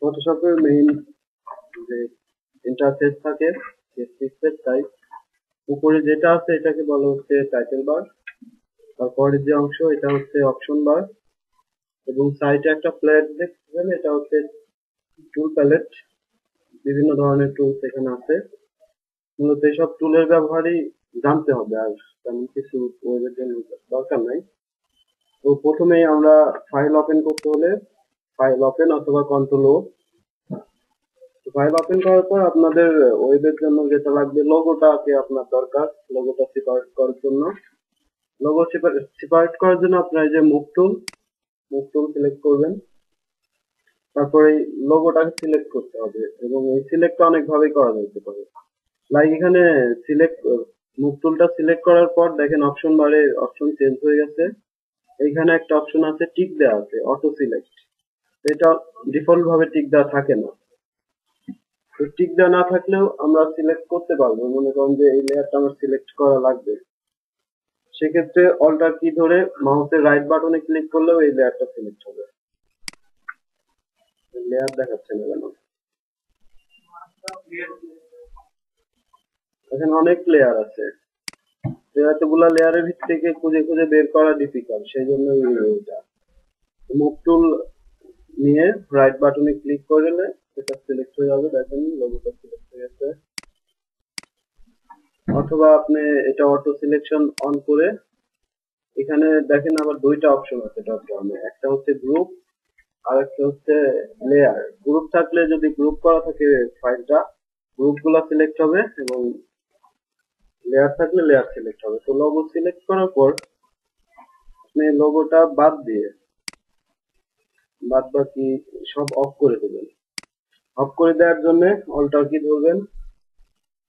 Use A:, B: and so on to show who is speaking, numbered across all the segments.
A: ফটোশপের main যে interface থাকে pixel type, উপরে যেটা আছে এটাকে বলা হচ্ছে টাইটেল বার, তারপরের যে অংশ এটা হচ্ছে অপশন বার, এবং সাইডে একটা প্লেট দেখছেন এটা হচ্ছে টুল প্যালেট। বিভিন্ন ধরনের টুলস এখানে আছে, মূলত এইসব টুলের ব্যবহারই জানতে হবে, আর তেমন কিছু ওয়েবের জন্য দরকার নাই। তো প্রথমেই আমরা ফাইল ওপেন করতে হলে ফাইল ওপেন অথবা কন্ট্রোল ও। ফাইল ওপেন করার পর আপনাদের ওয়েবের জন্য যেটা লাগবে লোগোটাকে আপনার দরকার, লোগোটা সেপারেট করার জন্য। লোগো সেপারেট করার জন্য আপনার এই যে মুভ টুল সিলেক্ট করবেন, তারপরে এই লোগোটাকে সিলেক্ট করতে হবে, এবং এই সিলেক্ট অনেক ভাবেই করা যেতে পারে। লাইক এখানে সিলেক্ট মুভ টুলটা সিলেক্ট করার পর দেখেন অপশন বারে অপশন চেঞ্জ হয়ে গেছে। এইখানে একটা অপশন আছে টিক দেওয়া আছে অটো সিলেক্ট, এটা ডিফল্ট ভাবে টিক দেওয়া থাকে না। তো টিক দেওয়া না থাকলেও আমরা সিলেক্ট করতে পারবো, মনে করেন যে এই লেয়ারটা আমার সিলেক্ট করা লাগবে, সেক্ষেত্রে অল্টার কি ধরে মাউসের রাইট বাটনে ক্লিক করলেও এই লেয়ারটা সিলেক্ট হবে। লেয়ার দেখাচ্ছে না কেন? এখানে অনেক লেয়ার আছে, এতগুলা লেয়ারের ভিতর থেকে খুঁজে খুঁজে বের করা ডিফিকাল্ট, সেই জন্য এটা মুভ টুল নিয়ে রাইট বাটনে ক্লিক করলে এটা সিলেক্ট হয়ে যাবে। দেখেন লোগোটা সিলেক্ট হয়ে গেছে। অথবা আপনি এটা অটো সিলেকশন অন করে এখানে দেখেন আবার দুইটা অপশন আছে ড্রপ ডাউনে, একটা হচ্ছে গ্রুপ আর একটা হচ্ছে লেয়ার। গ্রুপ থাকলে যদি গ্রুপ করা থাকে ফাইলটা, গ্রুপ গুলা সিলেক্ট হবে, এবং লেয়ার থাকলে লেয়ার সিলেক্ট হবে। তো লোগো সিলেক্ট করার পর আপনি লোগোটা বাদ বাকি সব অফ করে দেবেন। অফ করে দেওয়ার জন্য অল্টার কি ধরবেন,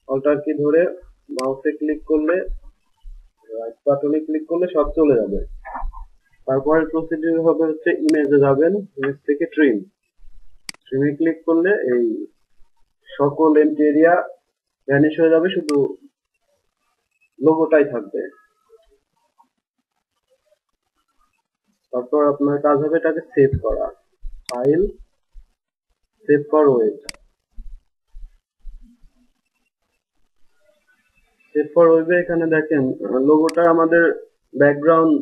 A: অল্টার কি ধরে মাউসে ক্লিক করলে রাইট বাটনে ক্লিক করলে সব চলে যাবে। তারপরে প্রসিডিউর হবে হচ্ছে ইমেজে যাবেন, ইমেজ থেকে ট্রিমে ক্লিক করলে এই সকল এমটি এরিয়া ভ্যানিশ হয়ে যাবে, শুধু লোগোটাই থাকবে। তারপর আপনার কাজ হবে এটাকে সেভ করা, file save for web. Save for ওয়েবে এখানে দেখেন লোগোটা আমাদের ব্যাকগ্রাউন্ড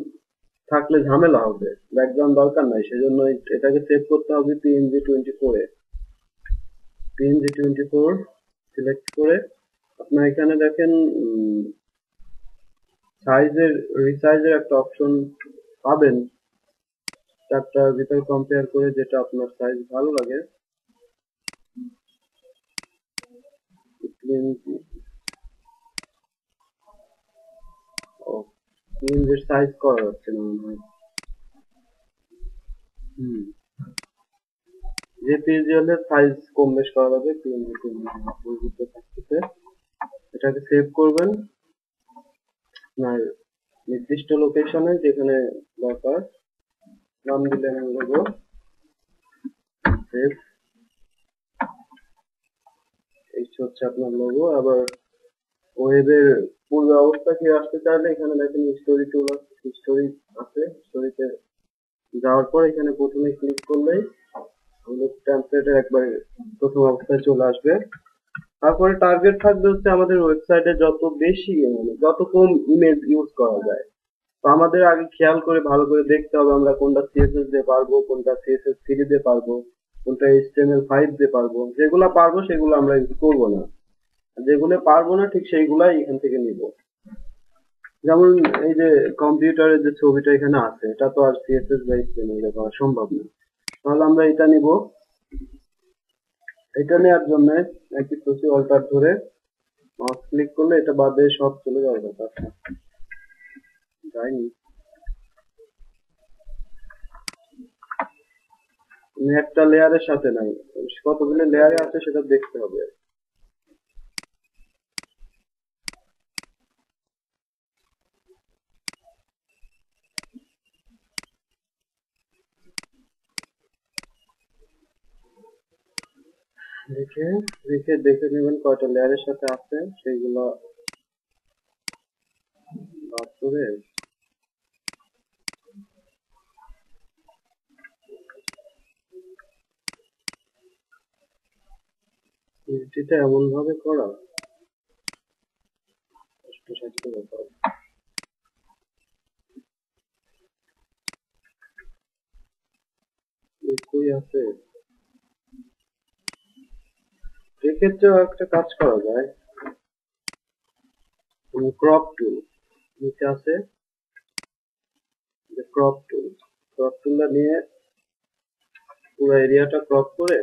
A: থাকলে ঝামেলা হবে, ব্যাকগ্রাউন্ড দরকার নাই, সেজন্য এটাকে সেভ করতে হবে PNG24 এ। PNG24 সিলেক্ট করে আপনার এখানে দেখেন সাইজের রিসাইজের একটা অপশন পাবেন, চারটার ভিতরে কম্পেয়ার করে যেটা আপনার সাইজ ভালো লাগে। PNG সাইজ করা যাচ্ছে না মনে হয়। জেপিজি হলে সাইজ কম বেশ করা যাবে, PNG থাকতেছে। এটাকে সেভ করবেন আপনার নির্দিষ্ট লোকেশনে যেখানে দরকার, নাম দিলেন লোগো, সেভ। এই হচ্ছে আপনার লোগো। আবার ওয়েবের পূর্ব অবস্থা কি আসতে চাইলে এখানে দেখেন হিস্টোরি টুল আছে, হিস্টোরিতে যাওয়ার পর এখানে প্রথমে ক্লিক করলেই টেমপ্লেটের একবার প্রথম অবস্থায় চলে আসবে। তারপরে টার্গেট থাকবে হচ্ছে আমাদের ওয়েবসাইটে যত বেশি যত কম ইমেজ ইউজ করা যায়। তো আমাদের আগে খেয়াল করে ভালো করে দেখতে হবে আমরা কোনটা সিএসএস দিয়ে পারবো, কোনটা CSS3 দিয়ে পারবো, কোনটা HTML5 দিয়ে পারবো। যেগুলা পারবো সেগুলো আমরা ইউজ করবো না, যেগুলো পারবো না ঠিক সেইগুলাই এখান থেকে নিব। যেমন এই যে কম্পিউটারের যে ছবিটা এখানে আছে, এটা তো আর CSS বা HTML দিয়ে করা সম্ভব না, তাহলে আমরা এটা নিব। এটা নেওয়ার জন্য একটি সূচি অল্টার ধরে মাউস ক্লিক করলে এটা বাদে সব চলে যাবে। যায়নি, একটা লেয়ারের সাথে নাই, কতগুলো লেয়ারে আছে সেটা দেখতে হবে। দেখে নেবেন কয়টা লেয়ারের সাথে আছে, সেইগুলো বাদ করে এটা এমন ভাবে করা কষ্টসাধ্য ব্যাপার। কই আছে? এক্ষেত্রেও একটা কাজ করা যায়, ক্রপ টুল নিচে আছে, ক্রপ টুল। ক্রপ টুলটা নিয়ে পুরো এরিয়াটা ক্রপ করে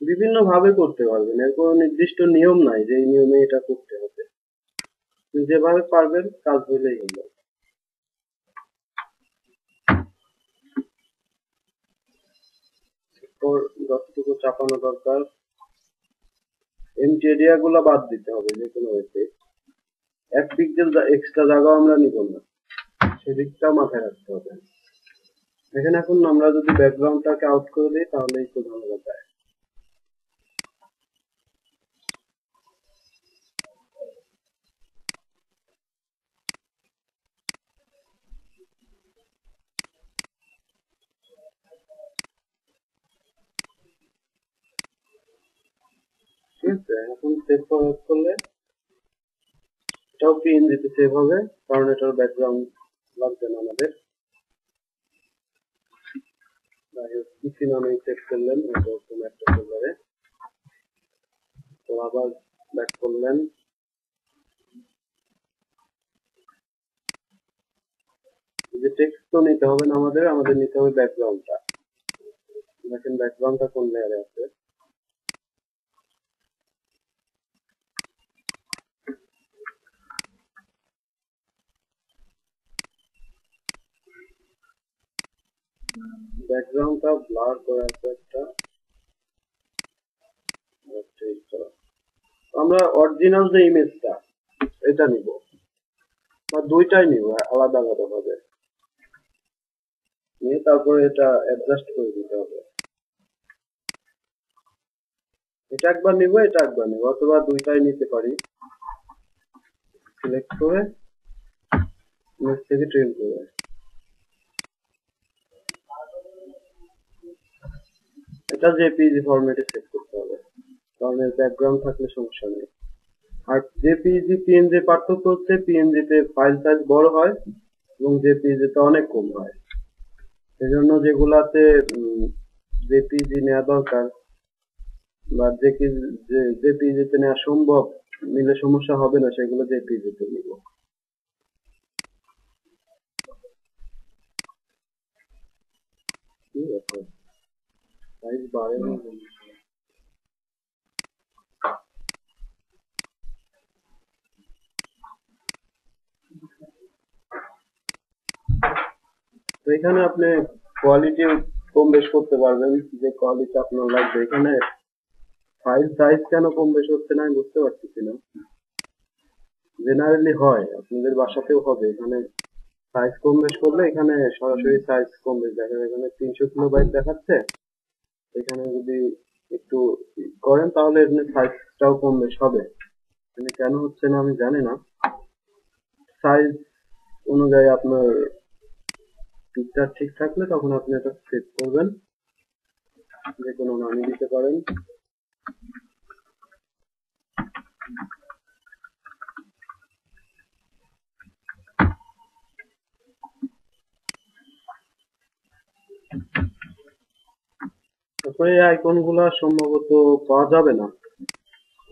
A: বিভিন্ন ভাবে করতে পারবেন, এর কোনো নির্দিষ্ট নিয়ম নাই যে এই নিয়মে এটা করতে হবে, যেভাবে পারবেন কাজ হলেই হলো। যতটুকু চাপানো দরকার, এমটি এরিয়া গুলা বাদ দিতে হবে যে কোনো ওয়েতে। 1 পিক্সেল এক্সট্রা জায়গা আমরা নিব না, সেদিকটা মাথায় রাখতে হবে। এখানে এখন আমরা যদি ব্যাকগ্রাউন্ডটাকে আউট করে দিই তাহলেই তো ভালো কথা। ঠিক আছে, এখন সেভ করলে এটাও পিএনজিতে সেভ হবে, কারণ এটার ব্যাকগ্রাউন্ড লাগবে না আমাদের। পিসি নামে সেভ করলেন এরকম একটা ফোল্ডারে, তো আবার ব্যাক করলেন। যে টেক্সট তো নিতে হবে না আমাদের, আমাদের নিতে হবে ব্যাকগ্রাউন্ডটা। দেখেন ব্যাকগ্রাউন্ডটা কোন লেয়ারে আছে। ব্যাকগ্রাউন্ডটা ব্লার করে আছে একটা। আমরা অরিজিনাল যে ইমেজটা এটা নিব, বা দুইটাই নিব আলাদা আলাদা ভাবে, নিয়ে তারপরে এটা অ্যাডজাস্ট করে দিতে হবে। এটা একবার নিব, এটা একবার নিব, অথবা দুইটাই নিতে পারি। সিলেক্ট করে ইমেজ থেকে ট্রিম করে এটা জেপিইজি ফরম্যাটে সেভ করতে হবে, কারণ এর ব্যাকগ্রাউন্ড থাকলে সমস্যা নেই। আর জেপিইজি পিএনজি পার্থক্য হচ্ছে পিএনজি তে ফাইল সাইজ বড় হয় এবং জেপিইজি তে অনেক কম হয়। সেজন্য যেগুলাতে জেপিইজি নেওয়া দরকার বা জেপিইজি তে নেওয়া সম্ভব, নিলে সমস্যা হবে না, সেগুলো জেপিইজি তে নিব। ঠিক আছে, সাইজ বাড়ে না। তো এখানে আপনি কোয়ালিটি কম বেশ করতে পারবেন, যে কোয়ালিটি আপনার লাগবে। এখানে ফাইল সাইজ কেন কম বেশ হচ্ছে না আমি বুঝতে পারতেছি না। জেনারেলি হয়, আপনাদের বাসাতেও হবে। এখানে সাইজ কম বেশ করলে এখানে সরাসরি সাইজ কম বেশ দেখা যায়, এখানে 300 কিলোবাইট দেখাচ্ছে। এখানে যদি একটু করেন তাহলে এখানে সাইজটাও কম বেশ হবে। এখানে কেন হচ্ছে না আমি জানি না। সাইজ অনুযায়ী আপনার পিকচার ঠিক থাকলে তখন আপনি এটা সেভ করবেন, যে কোনো নামই দিতে পারেন। তারপরে এই আইকন গুলা সম্ভবত পাওয়া যাবে না,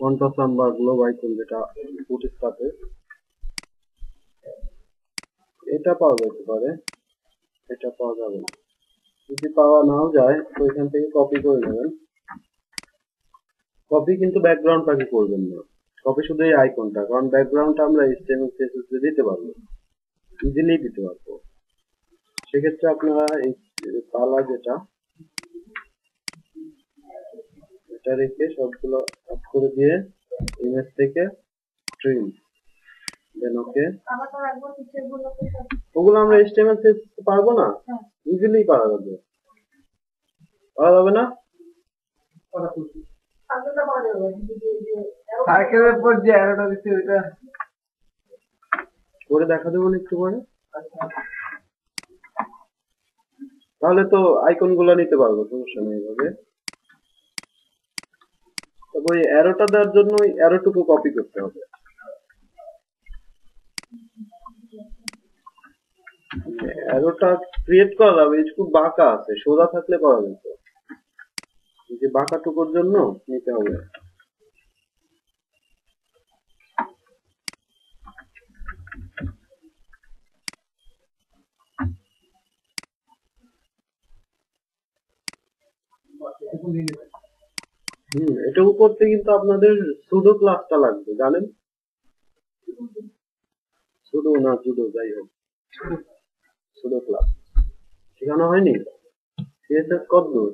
A: কন্ট্রাসাম বা গ্লোব আইকন যেটা ফুটস্টাপে, এটা পাওয়া যেতে পারে, এটা পাওয়া যাবে না। যদি পাওয়া নাও যায় তো এখান থেকে কপি করে নেবেন। কপি কিন্তু ব্যাকগ্রাউন্ডটাকে করবেন না, কপি শুধু এই আইকনটা, কারণ ব্যাকগ্রাউন্ডটা আমরা HTML CSS এ দিতে পারবো, ইজিলি দিতে পারবো। সেক্ষেত্রে আপনারা এই কালার যেটা, এটা রেখে সবগুলো অফ করে দিয়ে ইমেজ থেকে ট্রিম দেন ওকে। ওগুলো আমরা HTML CSS পারবো না, ইজিলি পারা যাবে। পারা যাবে না,
B: সার্কেলের পর যে অ্যারোটা দিচ্ছে ওইটা
A: করে দেখা দেবো একটু পরে। তাহলে তো আইকন গুলা নিতে পারবো, সমস্যা নেই এভাবে। তবে ওই অ্যারোটা দেওয়ার জন্য ওই অ্যারোটুকু কপি করতে হবে। অ্যারোটা ক্রিয়েট করা যাবে, একটু বাঁকা আছে, সোজা থাকলে করা যেত। এই যে বাঁকাটুকুর জন্য নিতে হবে। এটুকু করতে কিন্তু আপনাদের সুডো ক্লাসটা লাগবে, জানেন? সুডো না জুডো যাই হোক, সুডো ক্লাস শেখানো হয়নি। সিএসএস কত দূর?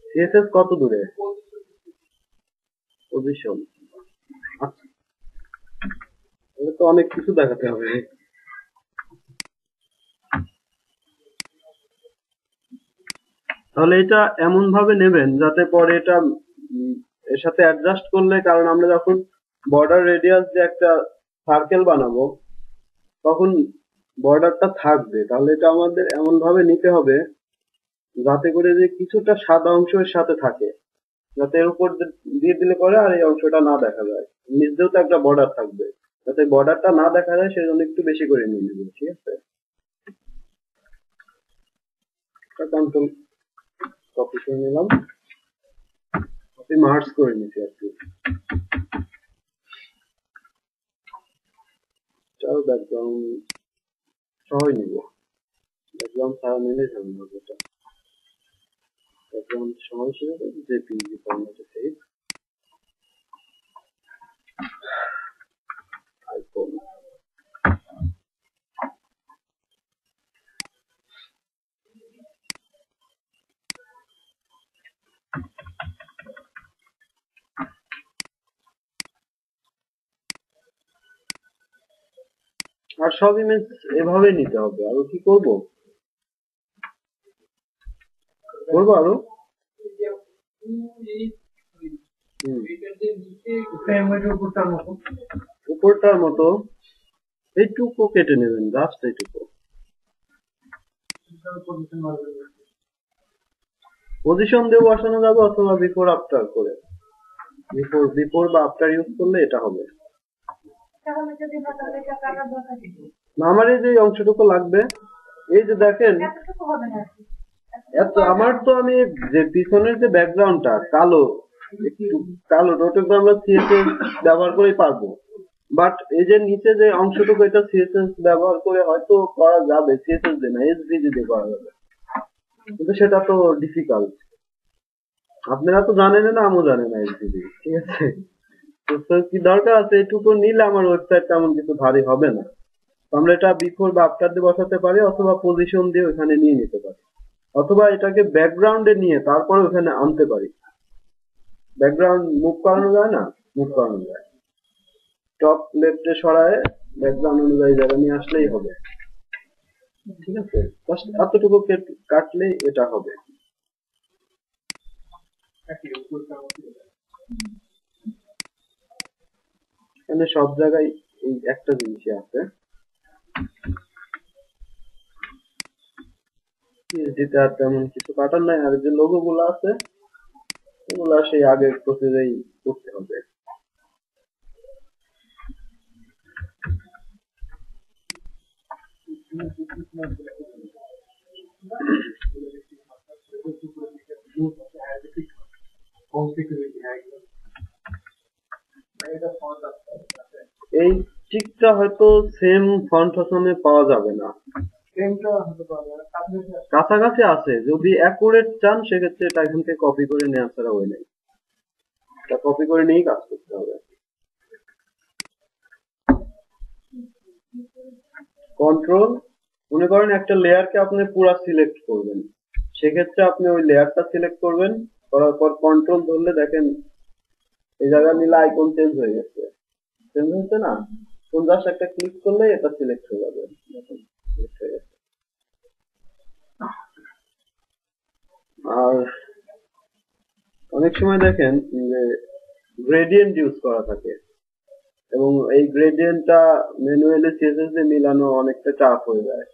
A: সিএসএস কত দূরে? পজিশন। আচ্ছা, তাহলে তো অনেক কিছু দেখাতে হবে। তাহলে এটা এমন ভাবে নেবেন যাতে পরে এটা এর সাথে অ্যাডজাস্ট করলে, কারণ আমরা যখন বর্ডার রেডিয়াস যে একটা সার্কেল বানাবো তখন বর্ডারটা থাকবে, তাহলে এটা আমাদের এমন ভাবে নিতে হবে যাতে করে যে কিছুটা সাদা অংশ এর সাথে থাকে, যাতে এর উপর দিয়ে দিলে পরে আর এই অংশটা না দেখা যায়। নিচেও তো একটা বর্ডার থাকবে, যাতে বর্ডারটা না দেখা যায় সেজন্য একটু বেশি করে নিয়ে নেবেন, ঠিক আছে? কন্ট্রোল কপি করে নিলাম, কপি মার্জ করে নিচ্ছি আর কি। চলো ব্যাকগ্রাউন্ড সহই নিব, ব্যাকগ্রাউন্ড ছাড়া নিলে ঝামেলা হবে। এটা ব্যাকগ্রাউন্ড সহ হিসেবে জেপিইজি ফরম্যাটে সেভ আইকন। আর সব ইমেজ এভাবে নিতে হবে। আরো কি করব আরো উপরটার মতো এইটুকু কেটে নেবেন, জাস্ট এইটুকু। পজিশন দিয়ে বসানো যাবে অথবা বিফোর আফটার করে, বিফোর বা আফটার ইউজ করলে এটা হবে। আমার এই যে অংশটুকু লাগবে, এই যে দেখেন এত আমার তো আমি যে পিছনের যে ব্যাকগ্রাউন্ডটা কালো, একটু কালো ওটা আমরা সিএসএস ব্যবহার করেই পারবো, বাট এই যে নিচে যে অংশটুকু এটা সিএসএস ব্যবহার করে হয়তো করা যাবে, সিএসএস দিয়ে না এসভিজি দিয়ে করা যাবে, কিন্তু সেটা তো ডিফিকাল্ট। আপনারা তো জানেন না, আমিও জানি না এসভিজি, ঠিক আছে? তো কি দরকার আছে, এটুকু নিলে আমার ওয়েবসাইট তেমন কিছু ভারী হবে না। আমরা এটা বিফোর বা আফটার দিয়ে বসাতে পারি, অথবা পজিশন দিয়ে ওখানে নিয়ে নিতে পারি, অথবা এটাকে ব্যাকগ্রাউন্ডে নিয়ে তারপরে ওখানে আনতে পারি। ব্যাকগ্রাউন্ড মুভ করানো যায় না? মুভ করানো যায়, টপ লেফটে সরায় ব্যাকগ্রাউন্ড অনুযায়ী জায়গা নিয়ে আসলেই হবে, ঠিক আছে? এতটুকু কাটলেই এটা হবে। এখানে সব জায়গায় এই একটা জিনিসই আছে, পিএইচডিতে আর তেমন কিছু কাটার নাই। আর যে লোগো গুলো আছে এগুলো সেই আগের প্রসেসেই করতে হবে। এই টিকটা হয়তো সেম ফন্ট ফসমে পাওয়া যাবে না, কাছাকাছি আছে। যদি অ্যাকুরেট চান সেক্ষেত্রে এটা এখান থেকে কপি করে নেওয়া ছাড়া ওই নাই, এটা কপি করে নিয়েই কাজ করতে হবে। কন্ট্রোল, মনে করেন একটা লেয়ারকে আপনি পুরো সিলেক্ট করবেন, সেক্ষেত্রে আপনি ওই লেয়ারটা সিলেক্ট করবেন, করার পর কন্ট্রোল ধরলে দেখেন এই জায়গা নিলে আইকন চেঞ্জ হয়ে গেছে, চেঞ্জ হচ্ছে না? কোন জাস্ট একটা ক্লিক করলে এটা সিলেক্ট হয়ে যাবে, সিলেক্ট হয়ে গেছে। আর অনেক সময় দেখেন যে গ্রেডিয়েন্ট ইউজ করা থাকে, এবং এই গ্রেডিয়েন্টটা ম্যানুয়ালি সিএসএস দিয়ে মিলানো অনেকটা চাপ হয়ে যায়,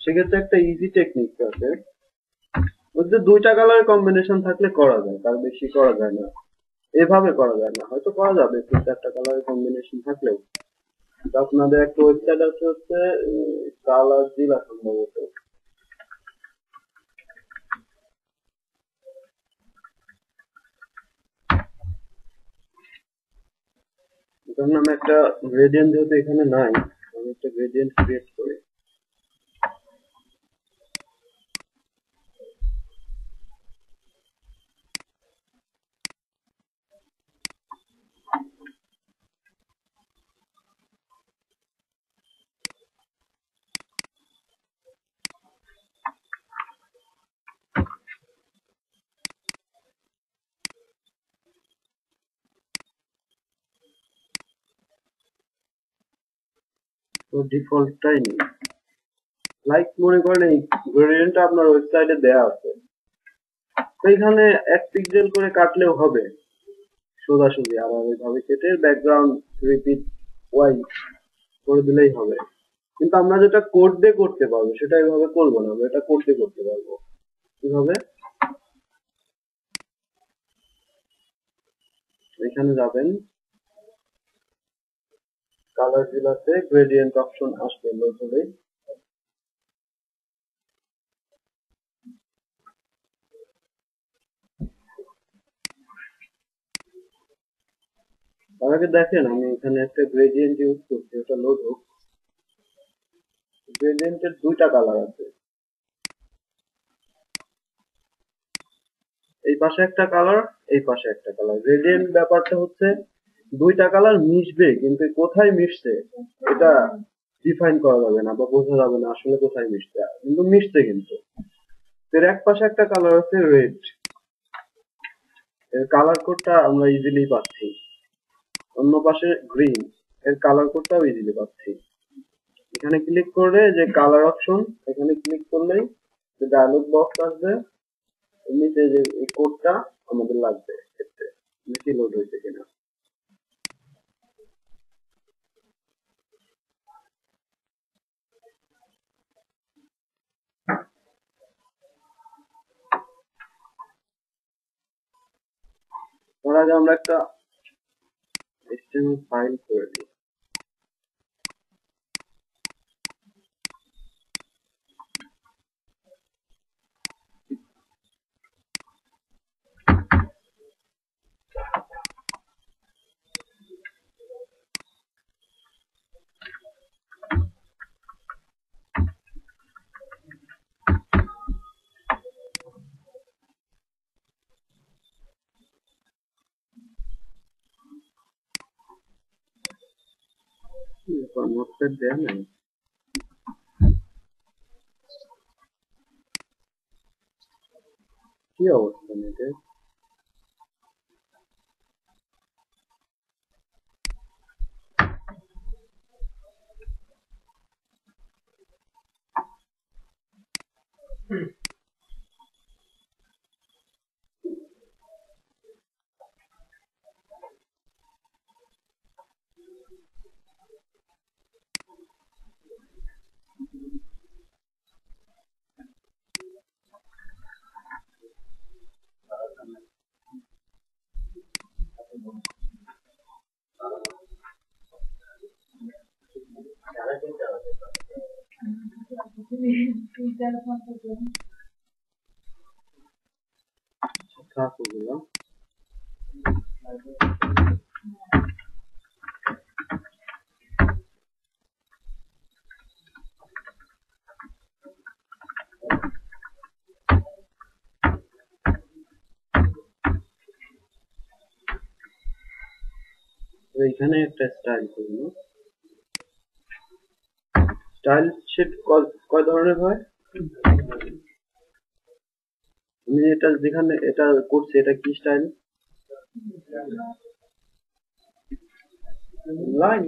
A: সেক্ষেত্রে একটা ইজি টেকনিক আছে, মধ্যে দুইটা কালারের কম্বিনেশন থাকলে করা যায়, তার বেশি করা যায় না। এভাবে করা যায় না, হয়তো করা যাবে তিন চারটা কালারের কম্বিনেশন থাকলেও। আপনাদের একটা ওয়েবসাইট আছে হচ্ছে কালার জিলা সম্ভবত, এটার নামে একটা গ্রেডিয়েন্ট, যেহেতু এখানে নাই আমি একটা গ্রেডিয়েন্ট ক্রিয়েট করি। তো ডিফল্টটাই নেই, লাইক মনে করেন এই গ্রেডিয়েন্টটা আপনার ওয়েবসাইটে দেয়া আছে, তো এখানে 1 পিক্সেল করে কাটলেও হবে সোজাসুজি, আবার এইভাবে কেটে ব্যাকগ্রাউন্ড রিপিট ওয়াই করে দিলেই হবে। কিন্তু আমরা যেটা কোড দিয়ে করতে পারবো সেটা এইভাবে করবো না, আমরা এটা কোড দিয়ে করতে পারবো। কিভাবে? এখানে যাবেন, কালার জেলাতে গ্রেডিয়েন্ট অপশন আসবে, লোড হলেই তার আগে দেখেন আমি এখানে একটা গ্রেডিয়েন্ট ইউজ করছি, ওটা লোড হোক। গ্রেডিয়েন্টের দুইটা কালার আছে, এই পাশে একটা কালার, এই পাশে একটা কালার। গ্রেডিয়েন্ট ব্যাপারটা হচ্ছে দুইটা কালার মিশবে, কিন্তু কোথায় মিশছে এটা ডিফাইন করা যাবে না বা বোঝা যাবে না আসলে কোথায় মিশছে, কিন্তু মিশছে। কিন্তু এর এক পাশে একটা কালার আছে রেড, এর কালার কোডটা আমরা ইজিলি পাচ্ছি। অন্য পাশে গ্রিন, এর কালার কোডটাও ইজিলি পাচ্ছি। এখানে ক্লিক করে যে কালার অপশন, এখানে ক্লিক করলেই যে ডায়লগ বক্স আসবে, এমনিতে যে এই কোডটা আমাদের লাগবে ক্ষেত্রে বেশি লোড হয়েছে কিনা। তার আগে আমরা একটা HTML ফাইল করে দিই। নোটপ্যাড দেয়া নাই, কি অবস্থা নেটের? থাক ওগুলো। তো এখানে একটা স্টাইল করবো। স্টাইল শিট কয় ধরনের হয়? আমি এটা যেখানে এটা করছি এটা কি স্টাইল? লাইন।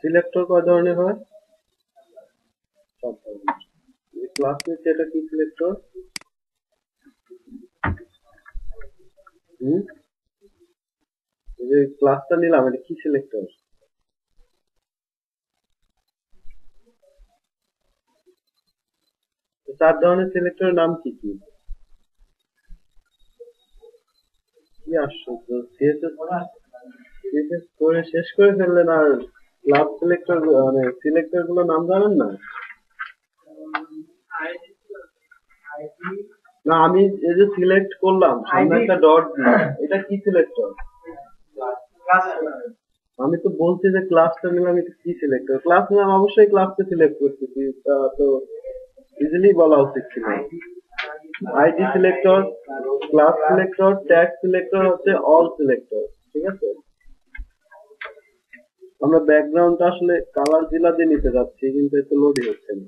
A: সিলেক্টর কয় ধরনের হয়? সব ধরনের। ক্লাস নিচ্ছে, এটা কি সিলেক্টর? এই যে ক্লাসটা নিলাম, এটা কি সিলেক্টর? চার ধরনের সিলেক্টরের নাম কি কি? কি আশ্চর্য! সিএসএস করে শেষ করে ফেললেন, আর ক্লাস সিলেক্টর মানে সিলেক্টর গুলো নাম জানেন না? না, আমি এই যে সিলেক্ট করলাম, সামনে একটা ডট দিলাম, এটা কি সিলেক্টর? আমি তো বলছি যে ক্লাসটা নিলাম, এটা কি সিলেক্টর? ক্লাস নিলাম, অবশ্যই ক্লাসকে সিলেক্ট করতেছি, তা তো ইজিলি বলা উচিত ছিল। ID selector, class selector, tag selector হচ্ছে অল সিলেক্টর, ঠিক আছে? আমরা ব্যাকগ্রাউন্ডটা আসলে কালার জিলা দিয়ে নিতে যাচ্ছি, কিন্তু এত লোডই হচ্ছে না।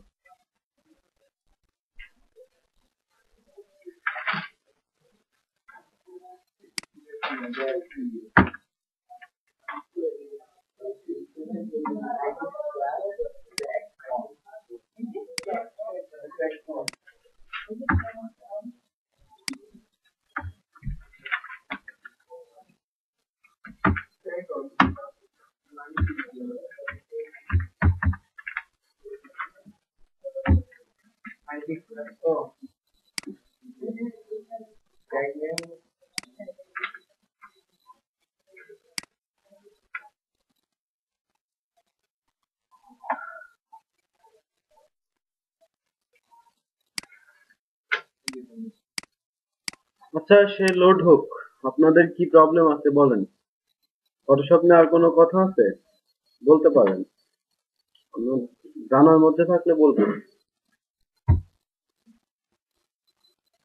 A: আচ্ছা, সে লোড হোক। আপনাদের কি প্রবলেম আছে বলেন। ফটোশপ নিয়ে আর কোনো কথা আছে? বলতে পারেন, আপনার জানার মধ্যে থাকলে বলবেন।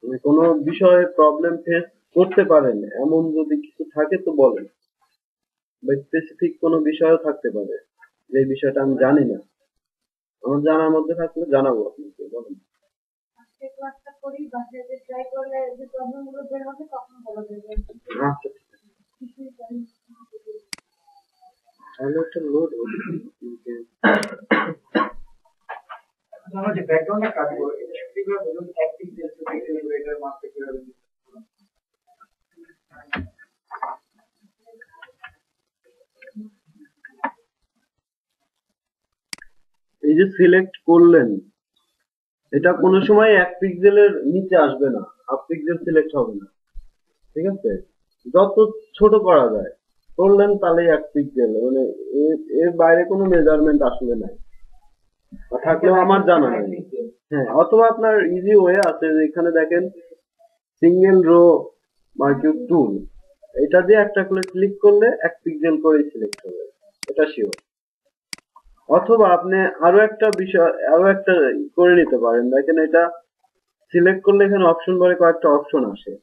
A: মানে কোনো বিষয়ে প্রবলেম ফেস করতে পারেন এমন যদি কিছু থাকে তো বলেন, বা স্পেসিফিক কোনো বিষয়ও থাকতে পারে যে বিষয়টা আমি জানি না, আমার জানার মধ্যে থাকলে জানাবো আপনাকে, বলেন। আচ্ছা, ঠিক আছে। তাহলে একটা লোড হবে।
B: আমরা যে ব্যাকগ্রাউন্ডে কাজ করি এটা সঠিকভাবে বলুন, অ্যাক্টিভ সেলস পিক্সেল এটার মাপতে কিভাবে?
A: এই যে সিলেক্ট করলেন, এটা কোনো সময় 1 পিক্সেলের নিচে আসবে না, হাফ পিক্সেল সিলেক্ট হবে না, ঠিক আছে? যত ছোট করা যায় করলেন তাহলেই 1 পিক্সেল, মানে এর বাইরে কোনো মেজারমেন্ট আসলে নাই, বা থাকলেও আমার জানা নাই। হ্যাঁ, অথবা আপনার ইজি ওয়ে আছে, যে এখানে দেখেন সিঙ্গেল রো মার্কিউব টুল, এটা দিয়ে একটা করে ক্লিক করলে 1 পিক্সেল করে সিলেক্ট হবে, এটা শিওর। অথবা আপনি আরো একটা বিষয়, আরো একটা করে নিতে পারেন, দেখেন এটা সিলেক্ট করলে এখানে অপশন বারে কয়েকটা অপশন আসে,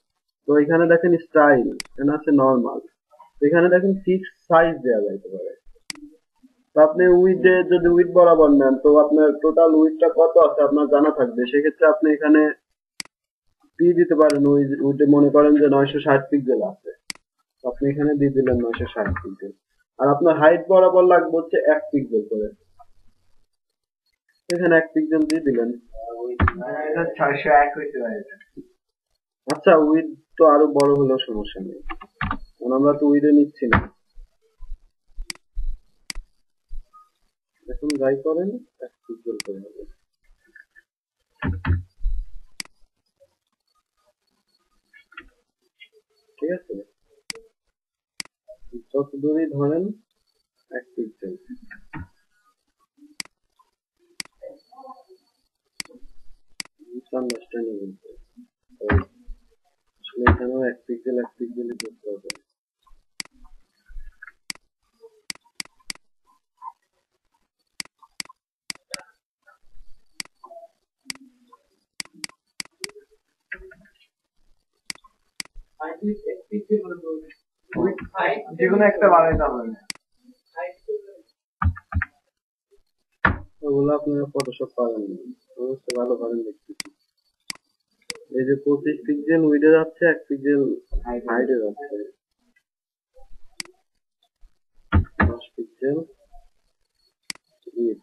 A: তো এখানে দেখেন স্টাইল, এখানে আছে নরমাল, এখানে দেখেন ফিক্স সাইজ দেওয়া যাইতে পারে। তো আপনি উইডে যদি উইড বরাবর নেন, তো আপনার টোটাল উইডটা কত আছে আপনার জানা থাকবে, সেক্ষেত্রে আপনি এখানে পি দিতে পারেন। উইডে মনে করেন যে 960 পিক্সেল আছে, আপনি এখানে দিয়ে দিলেন 960 পিক্সেল, আর আপনার হাইট বরাবর লাগবে হচ্ছে 1 পিক্সেল করে, এখানে 1 পিক্সেল দিয়ে দিলেন।
B: এটা 601 হইতে পারে এটা।
A: আচ্ছা, উইড তো আরো বড় হলেও সমস্যা নেই, কারণ আমরা তো উইডে নিচ্ছি না। এখন যাই করেন 1 পিক্সেল করে হবে, ঠিক আছে? যত দূরই ধরেন 1 পিক্সেল। মিসআন্ডারস্ট্যান্ডিং হচ্ছে, আসলে এখানেও 1 পিক্সেল 1 পিক্সেলই করতে হবে।
B: যেকোনো একটা বানাইতে হবে।
A: ওগুলো আপনারা ফটোশপ পাবেন না, অবশ্যই ভালো পারেন দেখতেছি। এই যে 25 পিক্সেল উইডে যাচ্ছে, 1 পিক্সেল হাইডে যাচ্ছে, 10 পিক্সেল উইড,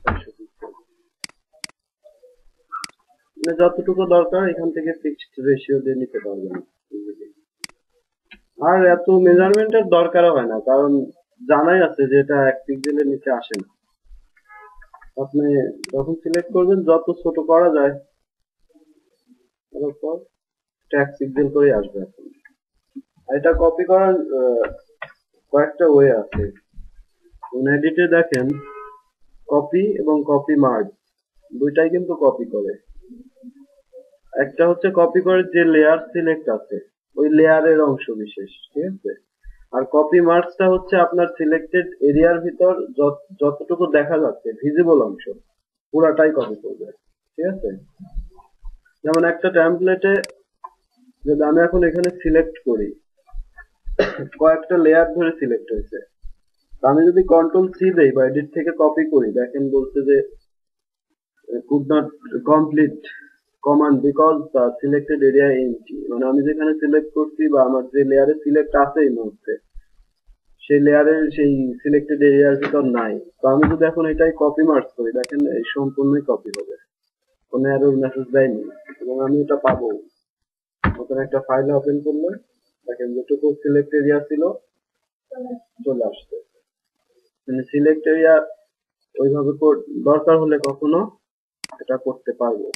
A: 400 পিক্সেল। মানে যতটুকু দরকার এখান থেকে ফিক্সড রেশিও দিয়ে নিতে পারবেন easily। আর এত মেজারমেন্টের দরকারও হয় না, কারণ জানাই আছে যে এটা 1 পিক্সেলের নিচে আসে না। আপনি যখন সিলেক্ট করবেন যত ছোট করা যায় তারপর এটা 1 পিক্সেল করে আসবে এখন। আর এটা কপি করার কয়েকটা ওয়ে আছে। এডিটে দেখেন কপি এবং কপি মার্জ দুইটাই কিন্তু কপি করে। একটা হচ্ছে কপি করে যে লেয়ার সিলেক্ট আছে ওই লেয়ারের অংশ বিশেষ, ঠিক আছে। আর কপি মার্কসটা হচ্ছে আপনার সিলেক্টেড এরিয়ার ভিতর যতটুকু দেখা যাচ্ছে ভিজিবল অংশ পুরাটাই কপি করবে, ঠিক আছে। যেমন একটা টেমপ্লেটে যদি আমি এখন এখানে সিলেক্ট করি, কয়েকটা লেয়ার ধরে সিলেক্ট হয়েছে, আমি যদি কন্ট্রোল সি দেই বা এডিট থেকে কপি করি, দেখেন বলছে যে could not complete command because the selected area empty, মানে আমি যেখানে সিলেক্ট করছি বা আমার যে লেয়ারে সিলেক্ট আছে এই মুহূর্তে সেই লেয়ারের সেই সিলেক্টেড এরিয়ার ভিতর নাই। তো আমি যদি এখন এটাই কপি মার্ক করি, দেখেন এই সম্পূর্ণই কপি হবে, কোনো এরর মেসেজ দেয়নি এবং আমি এটা পাবো। নতুন একটা ফাইল ওপেন করলে দেখেন যেটুকু সিলেক্ট এরিয়া ছিল চলে আসছে। মানে সিলেক্ট এরিয়া ওইভাবে দরকার হলে কখনো এটা করতে পারবো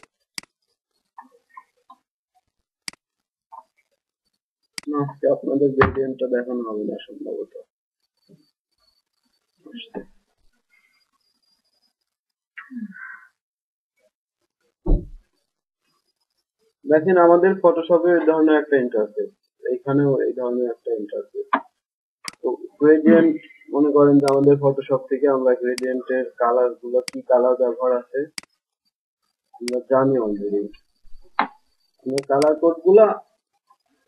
A: না। আজকে আপনাদের গ্রেডিয়েন্টটা দেখানো হবে না সম্ভবত। দেখেন আমাদের ফটোশপে এই ধরনের একটা ইন্টারফেস, এইখানেও এই ধরনের একটা ইন্টারফেস। তো গ্রেডিয়েন্ট মনে করেন যে আমাদের ফটোশপ থেকে আমরা গ্রেডিয়েন্টের কালার গুলো কি কালার ব্যবহার আছে আমরা জানি অলরেডি। আমরা কালার কোড গুলা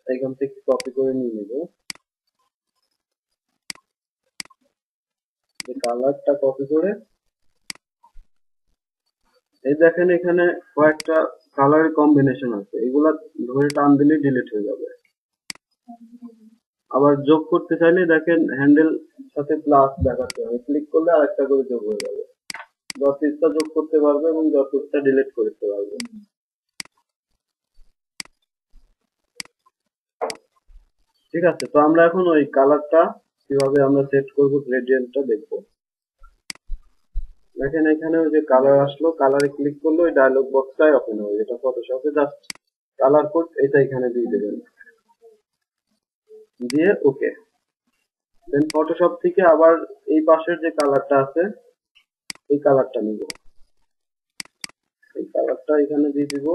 A: এখান থেকে কপি করে নিয়ে নেব। কালারটা কপি করে এই দেখেন এখানে কয়েকটা কালারের কম্বিনেশন আছে, এগুলা ধরে টান দিলে ডিলিট হয়ে যাবে। আবার যোগ করতে চাইলে দেখেন হ্যান্ডেল সাথে প্লাস দেখাতে হবে, ক্লিক করলে আরেকটা করে যোগ হয়ে যাবে। যত ইচ্ছা যোগ করতে পারবে এবং যত ইচ্ছা ডিলিট করতে পারবে। ঠিক আছে, তো আমরা এখন ওই কালারটা কিভাবে আমরা সেট করব গ্রেডিয়েন্টটা দেখবো। দেখেন এখানে ওই যে কালার আসলো, কালারে ক্লিক করলে ওই ডায়লগ বক্সটাই ওপেন হবে, এটা ফটোশপে জাস্ট কালার কোড এটা এখানে দিয়ে দেবেন, দিয়ে ওকে। দেন ফটোশপ থেকে আবার এই পাশের যে কালারটা আছে এই কালারটা নিব, এই কালারটা এখানে দিয়ে দিব।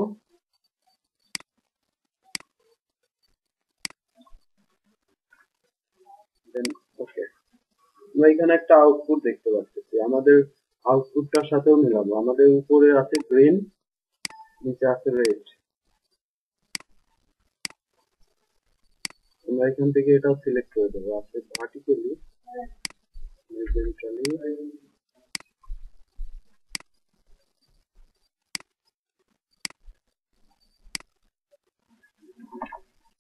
A: দেন ওকে। আমরা এখানে একটা আউটপুট দেখতে পাচ্ছি, আমাদের আউটপুটটার সাথেও মিলাবো। আমাদের উপরে আছে গ্রিন, নিচে আছে রেড। আমরা এখান থেকে এটা সিলেক্ট করে দেবো, আছে ভার্টিক্যালি হরিজন্টালি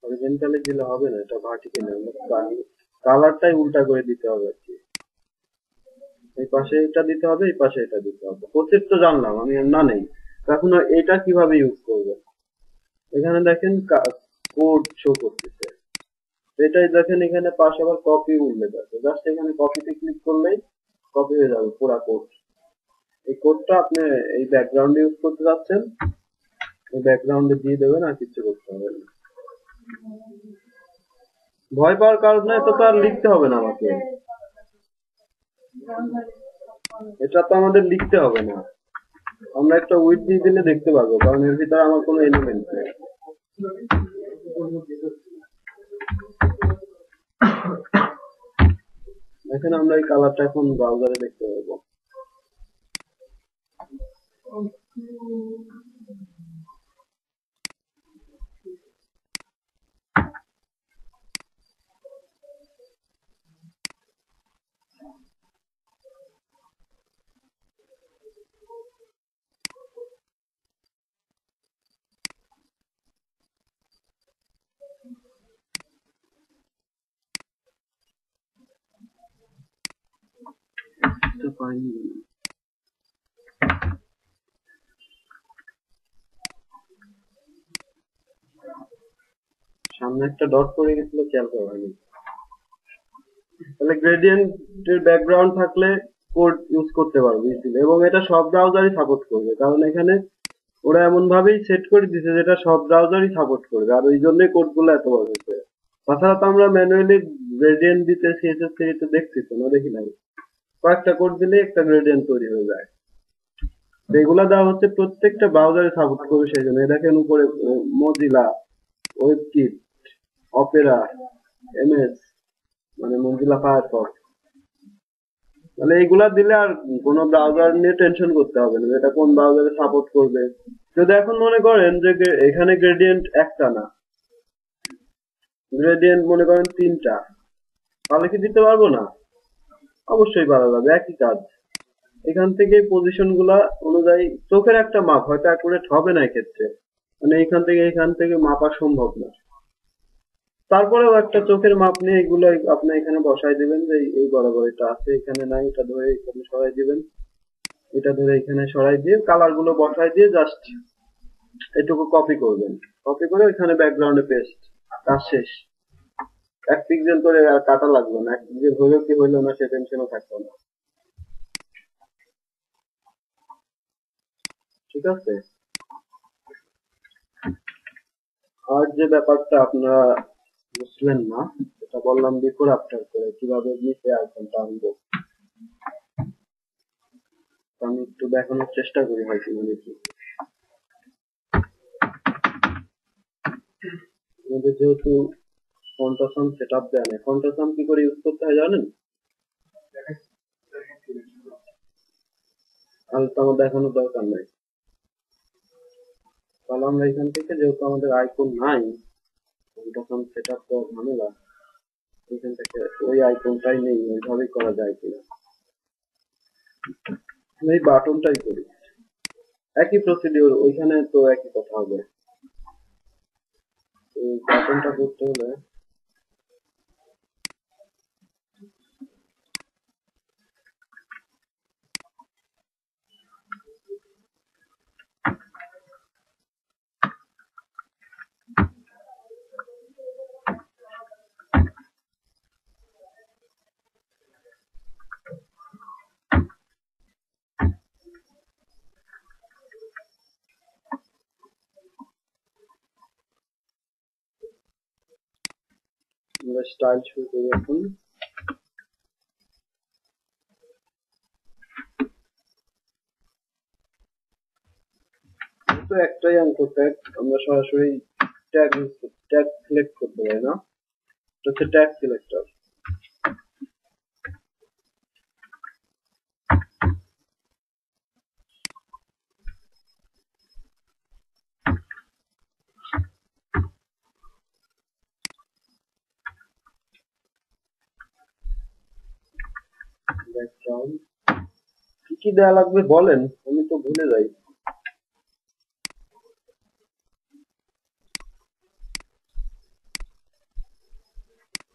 A: হরিজন্টালি দিলে হবে না, এটা ভার্টিক্যালি। আমরা কালারটাই উল্টা করে দিতে হবে আর কি, এই পাশে এটা দিতে হবে, এই পাশে এটা দিতে হবে। প্রসেস তো জানলাম আমি, না নেই। এখন এটা কিভাবে ইউজ করবে, এখানে দেখেন কোড শো করতেছে, এটাই দেখেন এখানে পাশে আবার কপি উল্লেখ আছে, জাস্ট এখানে কপিতে ক্লিক করলেই কপি হয়ে যাবে পুরা কোড। এই কোডটা আপনি এই ব্যাকগ্রাউন্ডে ইউজ করতে যাচ্ছেন, এই ব্যাকগ্রাউন্ডে দিয়ে দেবেন, আর কিছু করতে হবে না। ভয় পাওয়ার কারণ নাই, তো আর লিখতে হবে না আমাকে, এটা তো আমাদের লিখতে হবে না। আমরা একটা উইথ দিয়ে দিলে দেখতে পারবো, কারণ এর ভিতরে আমার কোনো এলিমেন্ট নেই। এখন আমরা এই কালারটা এখন ব্রাউজারে দেখতে পারবো। পাইনি। সামনে একটা ডট পড়ে গেছিল, খেয়াল করা হয়নি। তাহলে গ্রেডিয়েন্টের ব্যাকগ্রাউন্ড থাকলে কোড ইউজ করতে পারবো ইজিলি, এবং এটা সব ব্রাউজারই সাপোর্ট করবে, কারণ এখানে ওরা এমন ভাবেই সেট করে দিছে যেটা সব ব্রাউজারই সাপোর্ট করবে, আর ওই জন্যই কোডগুলো এত বড় হয়েছে। তাছাড়া তো আমরা ম্যানুয়ালি গ্রেডিয়েন্ট দিতে সিএসএস থেকে তো দেখছি, তো না দেখি নাই, কয়েকটা কোড দিলে একটা গ্রেডিয়েন্ট তৈরি হয়ে যায়। এগুলা দেওয়া হচ্ছে প্রত্যেকটা ব্রাউজারে সাপোর্ট করবে, সেই জন্য দেখেন উপরে মজিলা, ওয়েবকিট, অপেরা, এমএস মানে মজিলা ফায়ারফক্স। তাহলে এইগুলা দিলে আর কোনো ব্রাউজার নিয়ে টেনশন করতে হবে না, এটা কোন ব্রাউজারে সাপোর্ট করবে। যদি এখন মনে করেন যে এখানে গ্রেডিয়েন্ট একটা না, গ্রেডিয়েন্ট মনে করেন 3টা, তাহলে কি দিতে পারবো না? অবশ্যই পারা যাবে, একই কাজ। এখান থেকে পজিশন গুলা অনুযায়ী চোখের একটা মাপ হয়তো অ্যাকুরেট হবে না এক্ষেত্রে, মানে এখান থেকে মাপা সম্ভব না। তারপরেও একটা চোখের মাপ নিয়ে এগুলো আপনি এখানে বসাই দিবেন, যে এই বরাবর এটা আছে, এখানে নাই, এটা ধরে এখানে সরাই দিবেন, এটা ধরে এখানে সরাই দিয়ে কালার গুলো বসাই দিয়ে জাস্ট এটুকু কপি করবেন, কপি করে এখানে ব্যাকগ্রাউন্ডে পেস্ট, কাজ শেষ। 1 পিক্সেল করে আর কাটা লাগবে না, 1 পিক্সেল হইলো কি হইলো না সে টেনশনও থাকতো না। ঠিক আছে। আর যে ব্যাপারটা আপনারা বুঝলেন না, এটা বললাম বিফোর আফটার করে কিভাবে নিচে আইকনটা আনবো, আমি একটু দেখানোর চেষ্টা করি হয়তো কি। আমাদের যেহেতু ফন্টাসাম সেটআপ দেয়া নেই, ফন্টাসাম কি করে ইউজ করতে হয় জানেন? তাহলে তো আমার দেখানোর দরকার নাই। তাহলে আমরা এখান থেকে যেহেতু আমাদের আইকন নাই, ফন্টাসাম সেটআপ দেওয়ার ঝামেলা, এখান থেকে ওই আইকনটাই নেই, ওইভাবেই করা যায় কিনা এই বাটনটাই করি, একই প্রসিডিওর, ওইখানে তো একই কথা হবে। এই বাটনটা করতে হলে আমরা স্টাইল শুরু করি এখন। তো একটাই অঙ্ক ট্যাগ, আমরা সরাসরি ট্যাগ সিলেক্ট করতে পারি না, এটা হচ্ছে ট্যাগ সিলেক্টর। ব্যাকগ্রাউন্ড কি কি দেওয়া লাগবে বলেন, আমি তো ভুলে যাই।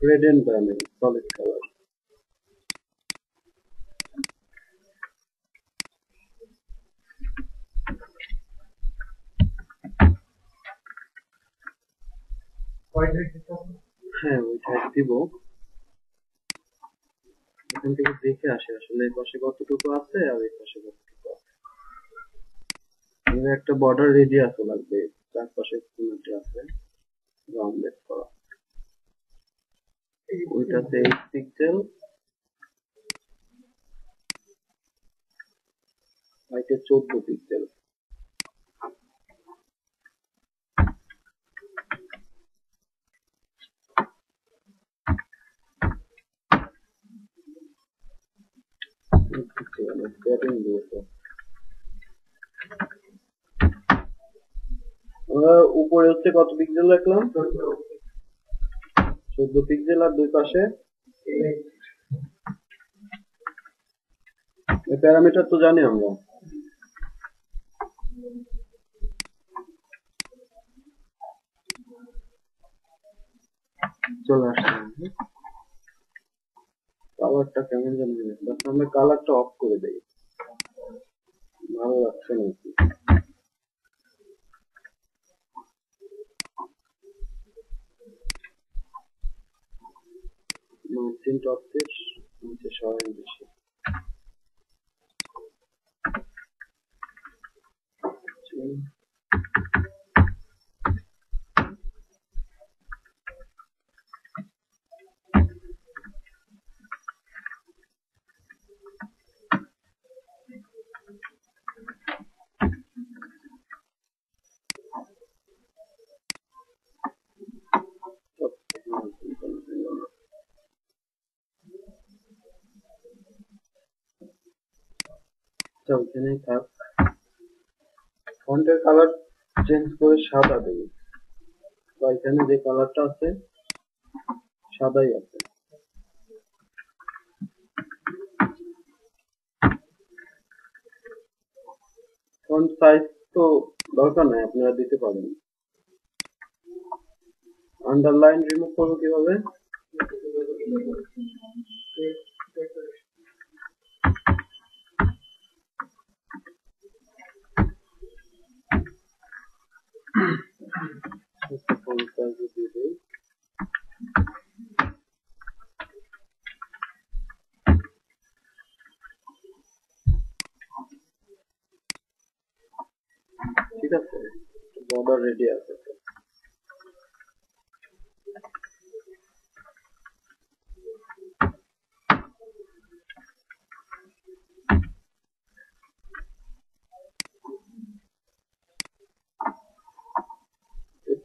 A: গ্রেডিয়েন্ট দেওয়া নেই, সলিড কালার। হ্যাঁ ওইটাই দিব, এখান থেকে দেখে আসে আসলে এই পাশে কতটুকু আছে আর এই পাশে কতটুকু আছে। একটা বর্ডার রেডিয়াস লাগবে, চারপাশে কোনটা আছে রাউন্ডেড করা, ওইটাতে 8 পিক্সেল, হাইটে 14 পিক্সেল। উপরে হচ্ছে কত পিক্সেল রাখলাম? 14 পিক্সেল, আর দুই পাশে প্যারামিটার তো জানি আমরা। চলে আসলাম, কালারটা কেমন জানি, আমরা কালারটা অফ করে দেই, ভালো লাগছে নাকি। মার্জিন টপের নিচে সরাই বেশি। ওইখানেই থাক। ফন্টের কালার চেঞ্জ করে সাদা দেব, বা এখানে যে কালারটা আছে সাদাই আছে। ফন্ট সাইজ তো দরকার নাই, আপনারা দিতে পারেন। আন্ডারলাইন রিমুভ করবো কিভাবে? ফন্ট সাইজ দিয়ে দিই। ঠিক আছে, বর্ডার রেডি আছে।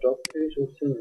A: টপ থেকে সরছে না।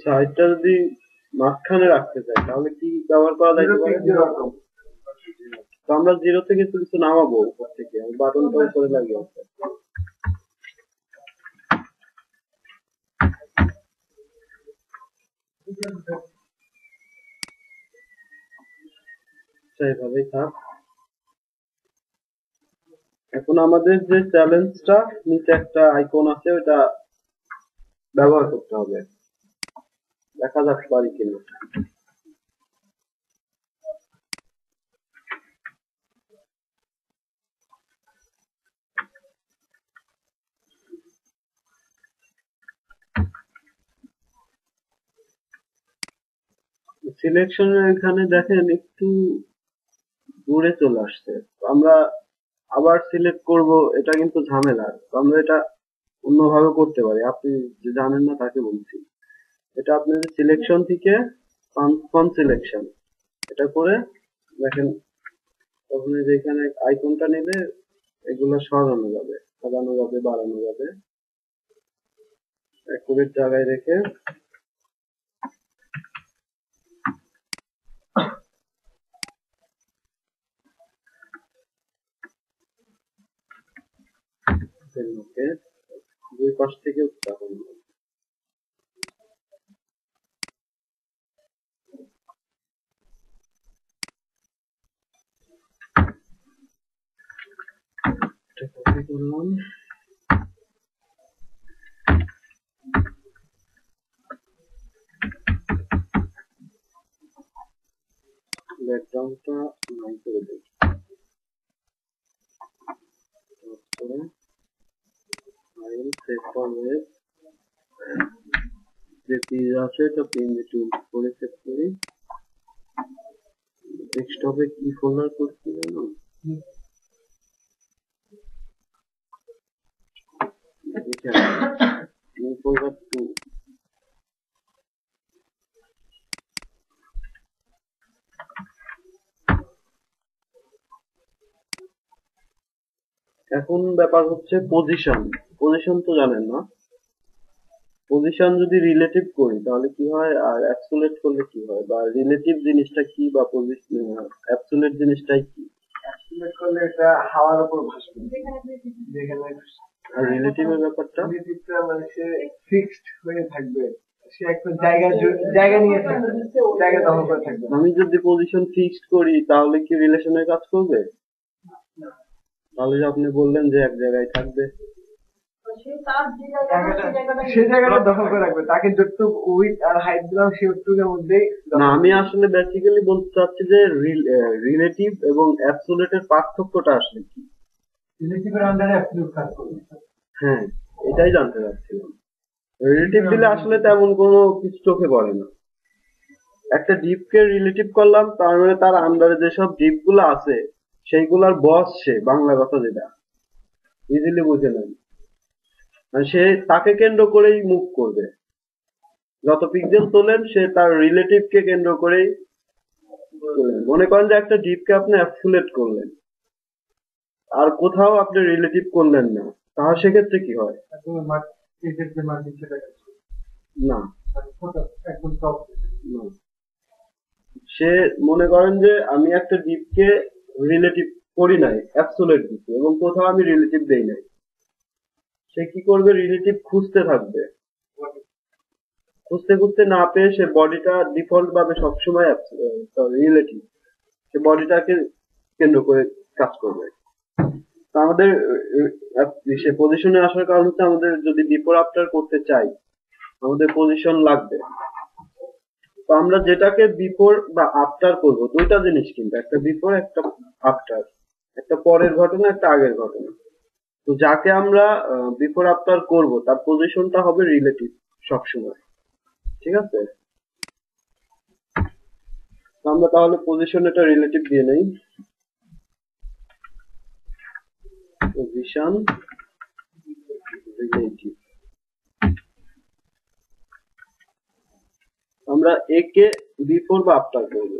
A: সাইডটা যদি মাঝখানে রাখতে চাই তাহলে কি ব্যবহার করা যাইতে পারে? তো আমরা 0 থেকে কিছু নামাবো উপর থেকে, বাটনটা উপরে লাগিয়ে আছে। এইভাবেই থাক। এখন আমাদের যে চ্যালেঞ্জটা, নিচে একটা আইকন আছে, ওটা ব্যবহার করতে হবে। দেখা যাক পারি কিনা। সিলেকশনের এখানে দেখেন একটু দূরে চলে আসছে, আমরা আবার সিলেক্ট করব, এটা কিন্তু ঝামেলা। আমরা এটা অন্যভাবে করতে পারি, আপনি যে জানেন না তাকে বলছি। এটা আপনাদের সিলেকশন থেকে ফন্ট সিলেকশন, এটা করে দেখেন ওখানে যেখানে আইকনটা নেবে এগুলো সরানো যাবে, সাজানো যাবে, বাড়ানো যাবে। অ্যাকুরেট জায়গায় রেখে ওকে, দুই পাশ থেকে উচ্চারণ কপি করলাম। ব্যাকগ্রাউন্ডটা নাই করে দেই, ফাইল সেভ ফর ওয়েব, যে পেজ আছে এটা পিএনজি টুল করে সেভ করি। ডেস্কটপে কি ফোল্ডার করছি জানো? ফোল্ডার 2। এখন ব্যাপার হচ্ছে পজিশন। পজিশন তো জানেন না, পজিশন যদি রিলেটিভ করি তাহলে কি হয়, আর অ্যাবসোলিউট করলে কি হয়, বা রিলেটিভ জিনিসটা কি বা অ্যাবসোলিউট জিনিসটাই কি।
B: এস্টিমেট করলে এটা হাওয়ার উপর ভাসবে, যেখানে
A: আর রিলেটিভের ব্যাপারটা
B: রিলেটিভটা মানে সে ফিক্সড হয়ে থাকবে, সে একটা জায়গা নিয়ে থাকবে, জায়গা দখল করে থাকবে।
A: আমি যদি পজিশন ফিক্সড করি তাহলে কি রিলেশনের কাজ করবে? তাহলে যে আপনি বললেন যে এক জায়গায় থাকবে,
B: সে জায়গাটা দখল করে রাখবে, তাকে যতটুকু উইথ আর হাইট দিলাম সে ওটুকুর মধ্যেই।
A: না, আমি আসলে বেসিক্যালি বলতে চাচ্ছি যে রিলেটিভ এবং অ্যাবসোলিউটের পার্থক্যটা আসলে কি।
B: রিলেটিভের আন্ডারে অ্যাবসলিউট কাজ করবে।
A: হ্যাঁ, এটাই জানতে চাচ্ছিলাম। রিলেটিভ দিলে আসলে তেমন কোনো কিছু চোখে পড়ে না। একটা ডিপকে রিলেটিভ করলাম, তার মানে তার আন্ডারে যেসব ডিপ গুলো আছে সেইগুলার বস সে, বাংলা কথা যেটা ইজিলি বুঝে নেন। মানে সে তাকে কেন্দ্র করেই মুভ করবে। যত পিক্সেল তোলেন সে তার রিলেটিভ কে কেন্দ্র করেই তোলেন। মনে করেন যে একটা ডিপকে আপনি অ্যাবসোলিউট করলেন আর কোথাও আপনি রিলেটিভ করলেন না, তাহলে সেক্ষেত্রে কি হয়? না, না। সে মনে করেন যে আমি একটা ডিপকে রিলেটিভ করি নাই অ্যাবসোলিউট দিতে, এবং কোথাও আমি রিলেটিভ দেই নাই, সে কি করবে? রিলেটিভ খুঁজতে থাকবে। খুঁজতে খুঁজতে না পেয়ে সে বডিটা ডিফল্ট ভাবে সবসময় রিলেটিভ, সে বডিটাকে কেন্দ্র করে কাজ করবে। তো আমাদের সে পজিশনে আসার কারণ হচ্ছে আমাদের যদি বিফোর আফটার করতে চাই আমাদের পজিশন লাগবে। তো আমরা যেটাকে বিফোর বা আফটার করব, দুইটা জিনিস কিন্তু, একটা বিফোর একটা আফটার, একটা পরের ঘটনা একটা আগের ঘটনা। তো যাকে আমরা বিফোর আফটার করব তার পজিশনটা হবে রিলেটিভ সবসময়, ঠিক আছে? তো আমরা তাহলে পজিশন এটা রিলেটিভ দিয়ে নেই, পজিশন রিলেটিভ। আমরা একে বিফোর বা আফটার করব।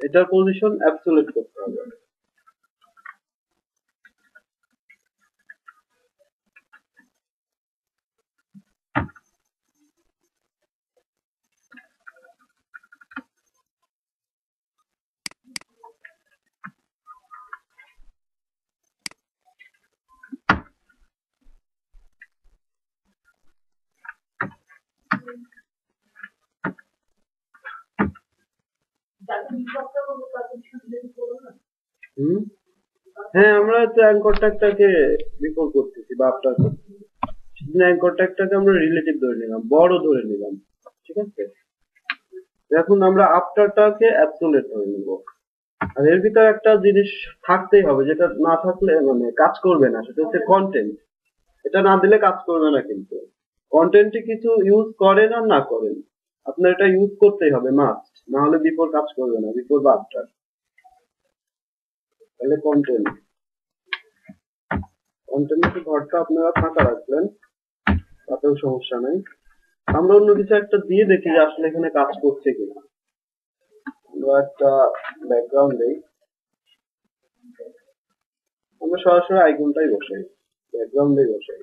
A: এটার পজিশন অ্যাবসোলিউট করতে হবে। হুম, হ্যাঁ, আমরা তো অ্যাঙ্কর ট্যাগটাকে বিফোর করতেছি বা আফটার করতেছি। সেদিন অ্যাঙ্কর ট্যাগটাকে আমরা রিলেটিভ ধরে নিলাম, বড় ধরে নিলাম, ঠিক আছে? এখন আমরা আফটারটাকে অ্যাবসোলিউট ধরে নিব। আর এর ভিতরে একটা জিনিস থাকতেই হবে, যেটা না থাকলে মানে কাজ করবে না, সেটা হচ্ছে কন্টেন্ট। এটা না দিলে কাজ করবে না। কিন্তু কন্টেন্টে কিছু ইউজ করেন আর না করেন, আপনার এটা ইউজ করতেই হবে মাস্ট, না হলে বিফোর কাজ করবে না, বিফোর বা আফটার। তাহলে কন্টেন্ট, কন্টেন্টের ঘরটা আপনারা ফাঁকা রাখলেন, তাতেও সমস্যা নাই। আমরা অন্য কিছু একটা দিয়ে দেখি যে আসলে এখানে কাজ করছে কিনা। আমরা একটা ব্যাকগ্রাউন্ড দেই, আমরা সরাসরি আইকনটাই বসাই, ব্যাকগ্রাউন্ডেই বসাই।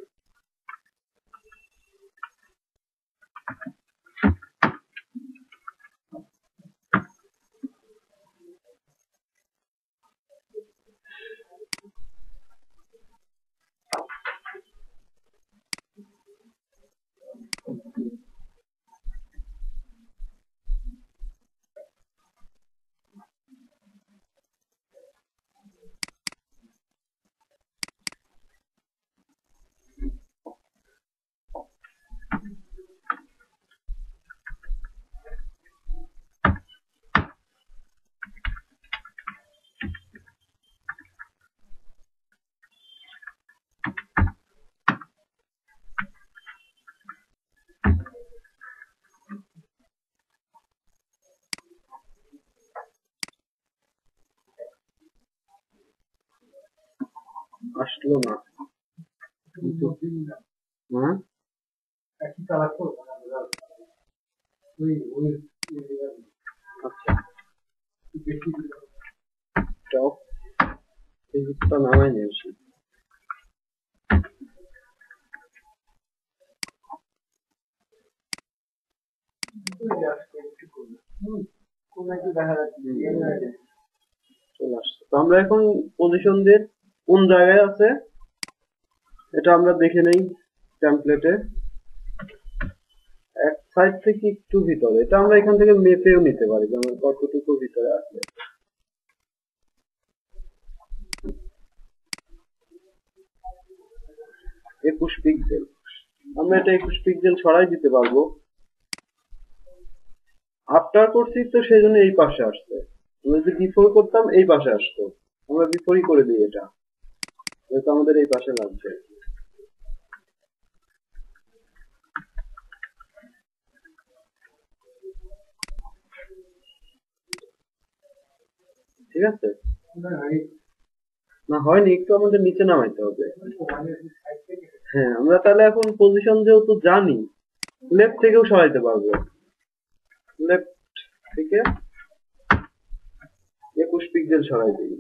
A: আসলো না, হ্যাঁ আচ্ছা টপ ফিজিক্সটা নামাই নিয়ে আসি। চলে আসছে। তো আমরা এখন পজিশন দিয়ে কোন জায়গায় আছে এটা আমরা দেখে নেই টেমপ্লেটে। এক সাইড থেকে একটু ভিতরে, এটা আমরা এখান থেকে মেপেও নিতে পারি যে আমরা কতটুকু ভিতরে আছে। একুশ পিক্সেল, আমরা এটা 21 পিক্সেল ছড়াই দিতে পারবো। আফটার করছি তো সেই জন্য এই পাশে আসছে, আমরা যদি বিফোর করতাম এই পাশে আসতো, আমরা বিফোরই করে দিই এটা, যেহেতু আমাদের এই পাশে লাগছে। ঠিক আছে, না হয়নি, একটু আমাদের নিচে নামাইতে হবে। হ্যাঁ আমরা তাহলে এখন পজিশন যেহেতু জানি, লেফট থেকেও সরাইতে পারবো। লেফট থেকে 21 পিক্সেল সরাই দিই।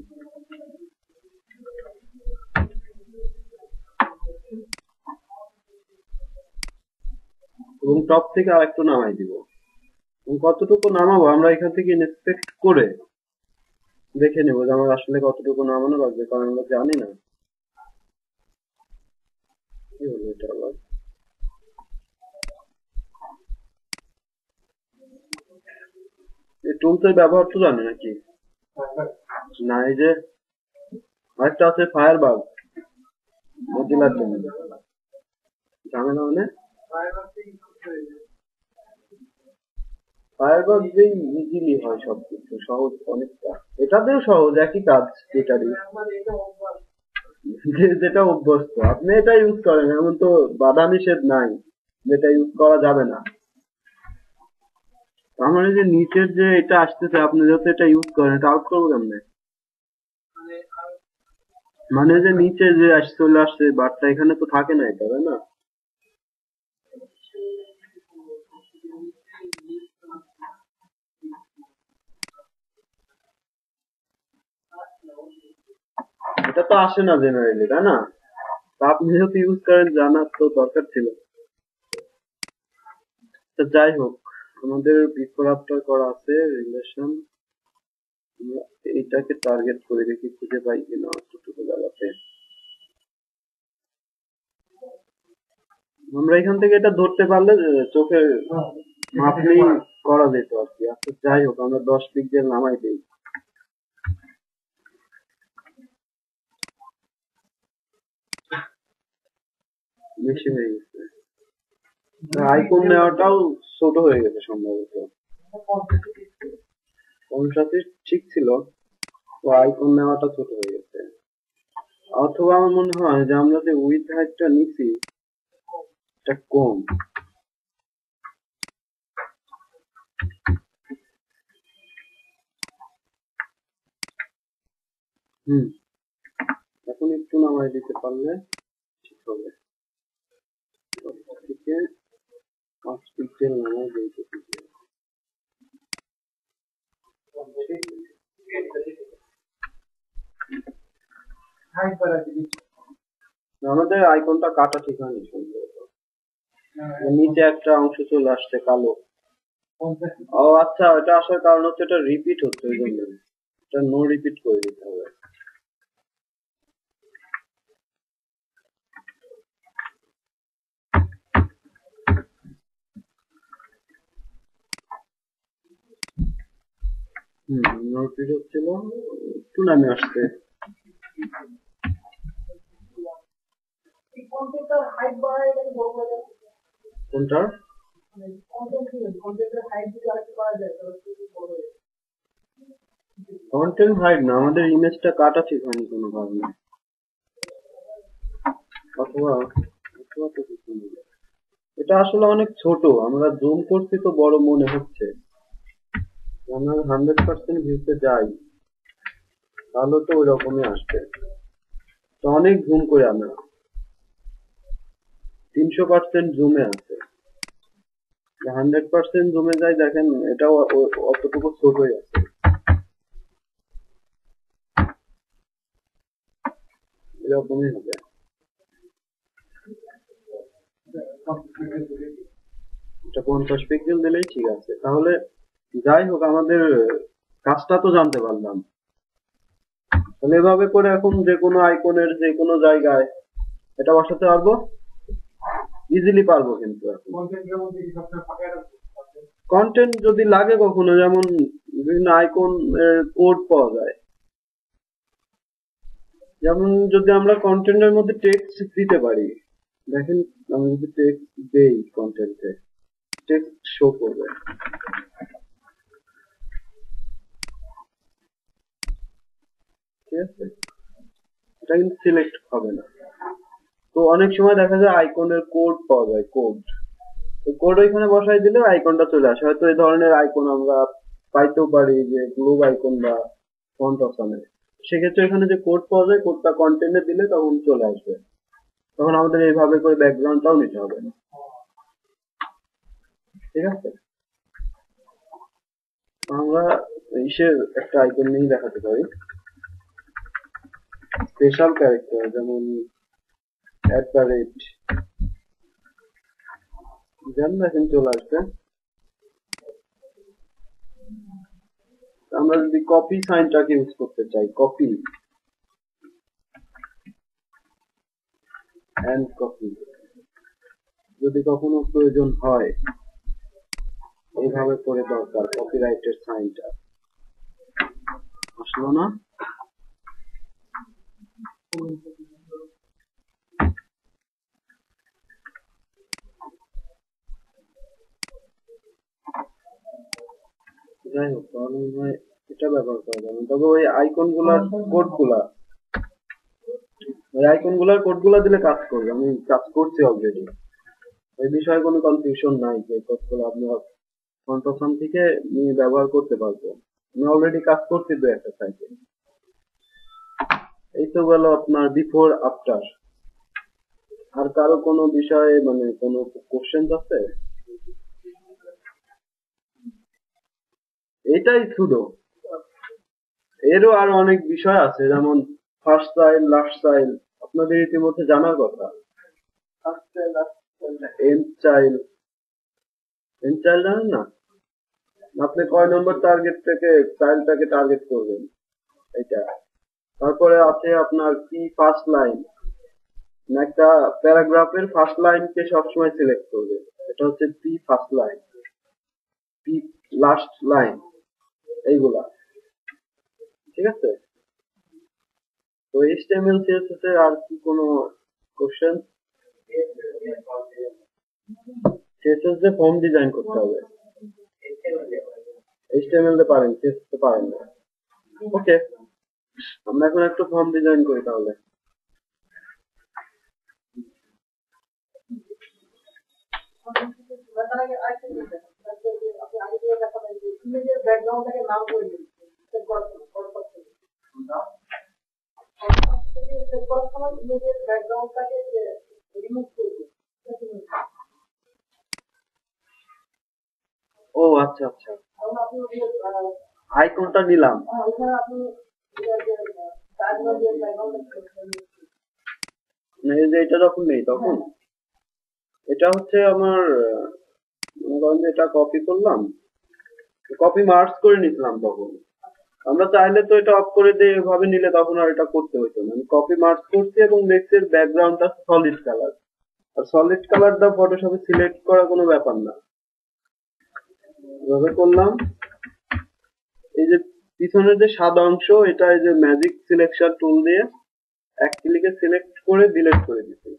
A: এবং টপ থেকে আর একটু নামাই দিব। কতটুকু নামাবো আমরা এখান থেকে ইন্সপেক্ট করে দেখে নেবো যে আমার আসলে কতটুকু নামানো লাগবে, কারণ আমরা জানি না। কি হলো এটা আবার? এই টুলসের ব্যবহার তো জানে নাকি? না, এই যে আরেকটা আছে ফায়ারবাগ, মজিলার জন্য ঝামেলা মানে ফায়ারবাগ যে ইজিলি হয় সবকিছু, সহজ অনেকটা, এটাতেও সহজ, একই কাজ এটারই, যেটা অভ্যস্ত। আপনি এটা ইউজ করেন, এমন তো বাধা নিষেধ নাই যেটা ইউজ করা যাবে না। আমার এই যে নিচের যে এটা আসতেছে, আপনি যেহেতু এটা ইউজ করেন, এটা আউট করবো কেমনে? মানে যে নিচে যে চলে আসছে বারটা, এখানে তো থাকে না এটা, তাই না? এটা তো আসে না জেনারেলি, তাই না? তা আপনি যেহেতু ইউজ করেন, জানার তো দরকার ছিল। তো যাই হোক, আমাদের বিফোর আফটার করা আছে রিলেশন, এইটাকে টার্গেট করে দেখি খুঁজে পাই কিনা অতটুকু জায়গাতে। আমরা এখান থেকে এটা ধরতে পারলে চোখে মাপলেই করা যেত আর কি। আচ্ছা যাই হোক, আমরা 10 পিক্সেল নামাই দিই। বেশি হয়ে গেছে, আইকন নেওয়াটাও ছোট হয়ে গেছে সম্ভবত। 50 ঠিক ছিল, তো আইকন নেওয়াটা ছোট হয়ে গেছে। অথবা আমার মনে হয় যে আমরা যে উইথ হাইটটা নিছি এটা কম। এখন একটু নামাই দিতে পারলে ঠিক হবে। থেকে 5 পিক্সেল নামাই দিতে আমাদের আইকনটা কাটা ঠিক হয়নি সম্ভবত, নিচে একটা অংশ চলে আসছে কালো। ও আচ্ছা, এটা আসার কারণ হচ্ছে এটা রিপিট হচ্ছে, ওই জন্য এটা নো রিপিট করে দিতে হবে। নো রিপিট হচ্ছিল, একটু নামে আসছে। কোনটা? কন্টেন্ট হাইড না, আমাদের ইমেজটা কাটা ঠিক হয়নি কোনো কারণে, অথবা তো কিছু নেই। এটা আসলে অনেক ছোট, আমরা জুম করছি তো বড় মনে হচ্ছে। আমরা 100% ভিউতে যাই তাহলে তো ওই রকমই আসবে, তো অনেক জুম করে আমরা। 300% জুমে আছে, 100% জুমে যায় দেখেন এটাও অতটুকু ছোটই আছে, এরকমই হবে। এটা 50 পিক্সেল দিলেই ঠিক আছে। তাহলে যাই হোক, আমাদের কাজটা তো জানতে পারলাম। তাহলে এভাবে করে এখন যে কোনো আইকনের যে কোনো জায়গায় এটা বসাতে পারবো, ইজিলি পারবো। কিন্তু এখন কন্টেন্ট যদি লাগে কখনো, যেমন বিভিন্ন আইকন কোড পাওয়া যায়, যেমন যদি আমরা কন্টেন্টের মধ্যে টেক্সট দিতে পারি, দেখেন আমি যদি টেক্সট দেই কন্টেন্টে, টেক্সট শো করবে। ঠিক আছে, এটা কিন্তু সিলেক্ট হবে না। তো অনেক সময় দেখা যায় আইকনের কোড পাওয়া যায়, কোড কোড ওইখানে বসাই দিলে আইকনটা চলে আসে। হয়তো এই ধরনের আইকন আমরা পাইতেও পারি, যে গ্লোব আইকন বা ফন্ট অপশনে। সেক্ষেত্রে এখানে যে কোড পাওয়া যায়, কোডটা কন্টেন্টে দিলে তখন চলে আসবে। তখন আমাদের এইভাবে করে ব্যাকগ্রাউন্ডটাও নিতে হবে না। ঠিক আছে, আমরা ইসের একটা আইকন নিয়ে দেখাতে পারি, স্পেশাল ক্যারেক্টার, যেমন @ দেখেন চলে আসবে। আমরা যদি কপি সাইনটাকে ইউজ করতে চাই, কপি এন্ড কপি, যদি কখনো প্রয়োজন হয় এইভাবে করে দরকার, কপিরাইটের সাইনটা আসলো না। যাই হোক, তাহলে এটা ব্যবহার করা যাবে। তবে ওই আইকন গুলার কোড গুলা, ওই আইকন গুলার কোড গুলা দিলে কাজ করবে। আমি কাজ করছি অলরেডি, এই বিষয়ে কোনো কনফিউশন নাই যে কোডগুলো আপনার ফ্রন্ট অপশন থেকে নিয়ে ব্যবহার করতে পারবো। আমি অলরেডি কাজ করছি দু একটা সাইটে। এই তো গেল আপনার বিফোর আফটার। আর কারো কোনো বিষয়ে মানে কোনো কোশ্চেন আছে? এটাই শুধু, এরও আরো অনেক বিষয় আছে, যেমন ফার্স্ট চাইল্ড, লাস্ট চাইল্ড, আপনাদের ইতিমধ্যে জানার কথা। এন্ড চাইল্ড, এন্ড চাইল্ড জানেন না? আপনি কয় নম্বর টার্গেট থেকে চাইল্ডটাকে টার্গেট করবেন, এটা। তারপরে আছে আপনার কি ফার্স্ট লাইন, একটা প্যারাগ্রাফের ফার্স্ট লাইনকে সবসময় সিলেক্ট করবে, এটা হচ্ছে P first line, P last line, এইগুলা। ঠিক আছে, তো HTML CSS এর আর কি কোনো কোশ্চেন? CSS এ ফর্ম ডিজাইন করতে হবে, HTML তে পারেন, CSS তে পারেন না। ওকে, আমরা এখন একটু ফর্ম ডিজাইন করি তাহলে। ও আচ্ছা আচ্ছা, আইকনটা নিলাম, এই যে এটা যখন নেই তখন এটা হচ্ছে আমার, মনে করেন যে এটা কপি করলাম, কপি মার্জ করে নিলাম, তখন আমরা চাইলে তো এটা অফ করে দিয়ে এভাবে নিলে তখন আর এটা করতে হতো না। আমি কপি মার্জ করছি এবং দেখছি ব্যাকগ্রাউন্ডটা সলিড কালার, আর সলিড কালারটা ফটোশপে সিলেক্ট করা কোনো ব্যাপার না। এভাবে করলাম, এই যে পিছনের যে সাদা অংশ, এটা এই যে ম্যাজিক সিলেকশন টুল দিয়ে এক ক্লিকে সিলেক্ট করে ডিলিট করে দিচ্ছি।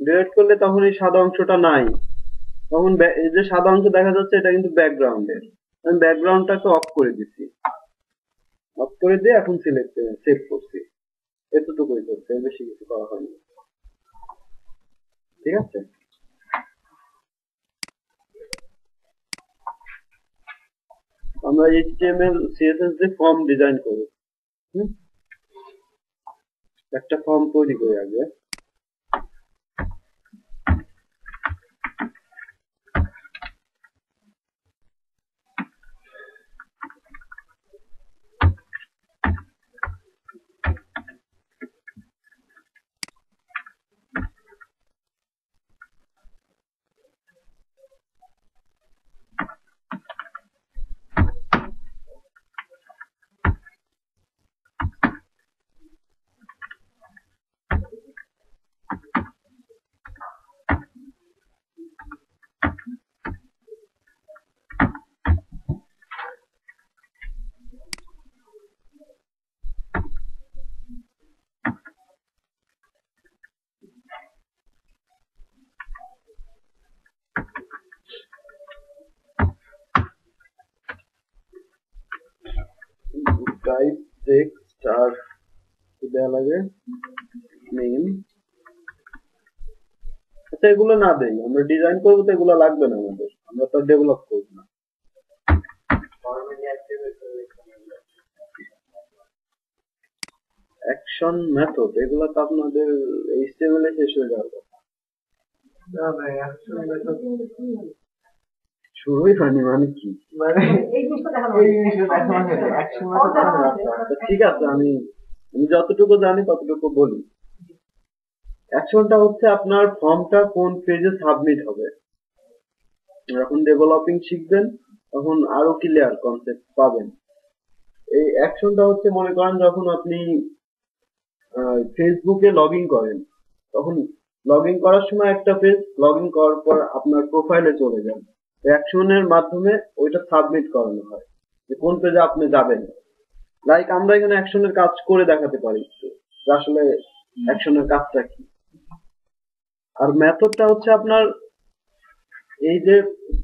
A: ডিলিট করলে তখন এই সাদা অংশটা নাই, তখন এই যে সাদা অংশ দেখা যাচ্ছে এটা কিন্তু ব্যাকগ্রাউন্ডের। আমি ব্যাকগ্রাউন্ডটাকে অফ করে দিচ্ছি, অফ করে দিয়ে এখন সিলেক্ট সেভ করছি। এতটুকুই করছে, বেশি কিছু করা হয়নি। ঠিক আছে, আমরা HTML CSS দিয়ে ফর্ম ডিজাইন করি। একটা ফর্ম তৈরি করি আগে। টাইপ টেক্সট আর কি দেওয়া লাগে, নেম। আচ্ছা, এগুলো না দেই, আমরা ডিজাইন করবো তো এগুলো লাগবে না আমাদের, আমরা তো ডেভেলপ করবো না। অ্যাকশন মেথড এগুলো তো আপনাদের HTML এ শেষ হয়ে যাওয়ার কথা।
B: না ভাই, action method
A: শুরুই হয়নি মানে কি?
B: মানে এই জিনিসটা দেখানো হয়েছে, action method দেখানো হয়েছে।
A: আচ্ছা, ঠিক আছে, আমি যতটুকু জানি ততটুকু বলি। অ্যাকশনটা হচ্ছে আপনার ফর্মটা কোন পেজে সাবমিট হবে। যখন ডেভেলপিং শিখবেন তখন আরো ক্লিয়ার কনসেপ্ট পাবেন। এই অ্যাকশনটা হচ্ছে, মনে করেন যখন আপনি ফেসবুকে লগ ইন করেন, তখন লগ ইন করার সময় একটা পেজ, লগ ইন করার পর আপনার প্রোফাইলে চলে যান, অ্যাকশনের মাধ্যমে ওইটা সাবমিট করানো হয় যে কোন পেজে আপনি যাবেন। লাইক আমরা এখানে অ্যাকশনের কাজ করে দেখাতে পারি একটু, যে আসলে অ্যাকশনের কাজটা কি। আর মেথডটা হচ্ছে আপনার এই যে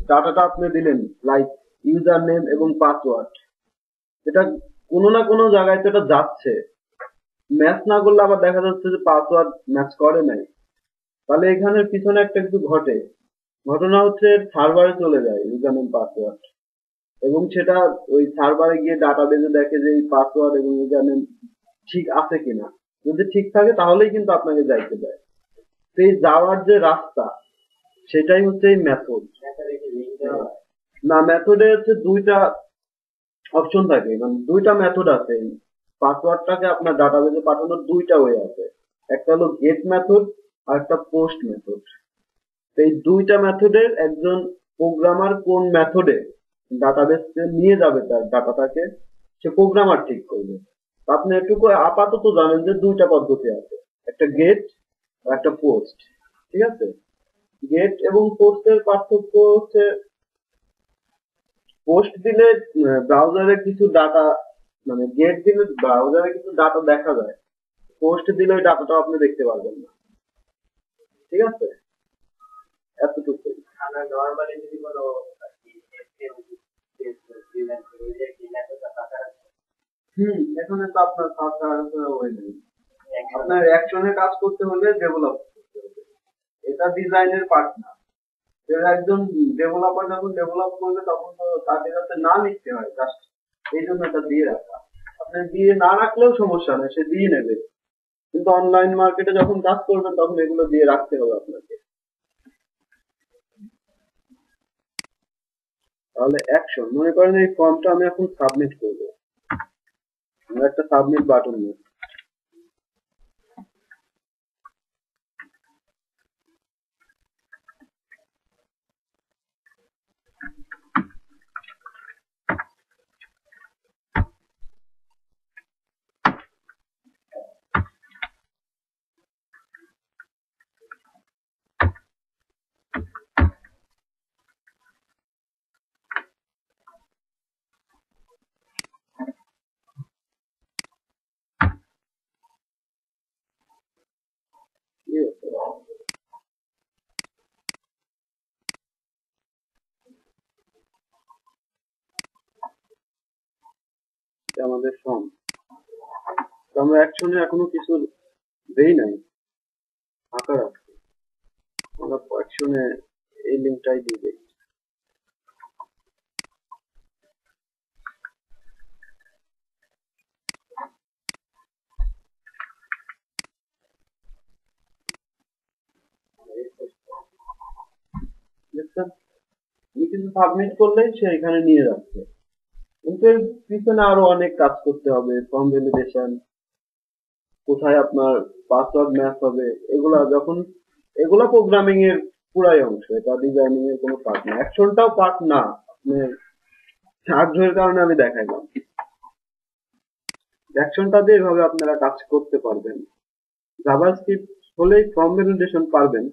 A: ডাটাটা আপনি দিলেন, লাইক ইউজার নেম এবং পাসওয়ার্ড, এটা কোনো না কোনো জায়গায় তো এটা যাচ্ছে, ম্যাচ না করলে আবার দেখা যাচ্ছে যে পাসওয়ার্ড ম্যাচ করে নাই, তাহলে এখানের পিছনে একটা কিছু ঘটে। ঘটনা হচ্ছে সার্ভারে চলে যায় ইউজার নেম পাসওয়ার্ড, এবং সেটা ওই সার্ভারে গিয়ে ডাটাবেজে দেখে যে এই পাসওয়ার্ড এবং ইউজার নেম ঠিক আছে কিনা। যদি ঠিক থাকে তাহলেই কিন্তু আপনাকে যাইতে দেয়। তো এই যাওয়ার যে রাস্তা, সেটাই হচ্ছে এই মেথড। না, মেথডে হচ্ছে দুইটা অপশন থাকে, মানে দুইটা মেথড আছে। পাসওয়ার্ডটাকে আপনার ডাটাবেজে পাঠানোর দুইটা ওয়ে আছে, একটা হলো গেট মেথড আর একটা পোস্ট মেথড। এই দুইটা মেথডের একজন প্রোগ্রামার কোন মেথডে ডাটাবেসে নিয়ে যাবে তার ডাটাটাকে, সে প্রোগ্রামার ঠিক করবে। আপনি এটুকু আপাতত জানেন যে দুইটা পদ্ধতি আছে, একটা গেট আর একটা পোস্ট। ঠিক আছে, গেট এবং পোস্টের পার্থক্য হচ্ছে, পোস্ট দিলে ব্রাউজারে কিছু ডাটা, মানে গেট দিলে ব্রাউজারে কিছু ডাটা দেখা যায়, পোস্ট দিলে ওই ডাটাটা আপনি দেখতে পারবেন না। ঠিক আছে, এতটুকু।
B: আমরা নরমালি যদি কোনো
A: এখানে তো আপনার ওই নেই, আপনার অ্যাকশনে কাজ করতে হলে ডেভেলপ করতে হবে, এটা ডিজাইনের পার্ট না। একজন ডেভেলপার যখন ডেভেলপ করবে তখন তো তাদের কাছে না লিখতে হয়, জাস্ট এই জন্য এটা দিয়ে রাখা। আপনি দিয়ে না রাখলেও সমস্যা নেই, সে দিয়ে নেবে, কিন্তু অনলাইন মার্কেটে যখন কাজ করবেন তখন এগুলো দিয়ে রাখতে হবে আপনাকে। তাহলে অ্যাকশন, মনে করেন এই ফর্মটা আমি এখন সাবমিট করবো, আমরা একটা সাবমিট বাটন নেই। আমাদের ফর্ম, আমরা অ্যাকশনে এখনো কিছু দেই নাই, ফাঁকা রাখছি। আমরা অ্যাকশনে এই লিঙ্কটাই দিয়ে দিই। দেখছেন, আমি কিছু সাবমিট করলেই সে এখানে নিয়ে যাচ্ছে, কিন্তু এর পিছনে আরো অনেক কাজ করতে হবে। ফর্ম ভ্যালিডেশন, কোথায় আপনার পাসওয়ার্ড ম্যাচ হবে, এগুলা প্রোগ্রামিং এর পুরাই অংশ, এটা ডিজাইনিং এর কোনো পার্ট না। অ্যাকশনটাও পার্ট না, আপনি আগ্রহের কারণে আমি দেখাইলাম। অ্যাকশনটা দিয়ে এভাবে আপনারা কাজ করতে পারবেন। জাভাস্ক্রিপ্ট হলেই ফর্ম ভ্যালিডেশন পারবেন।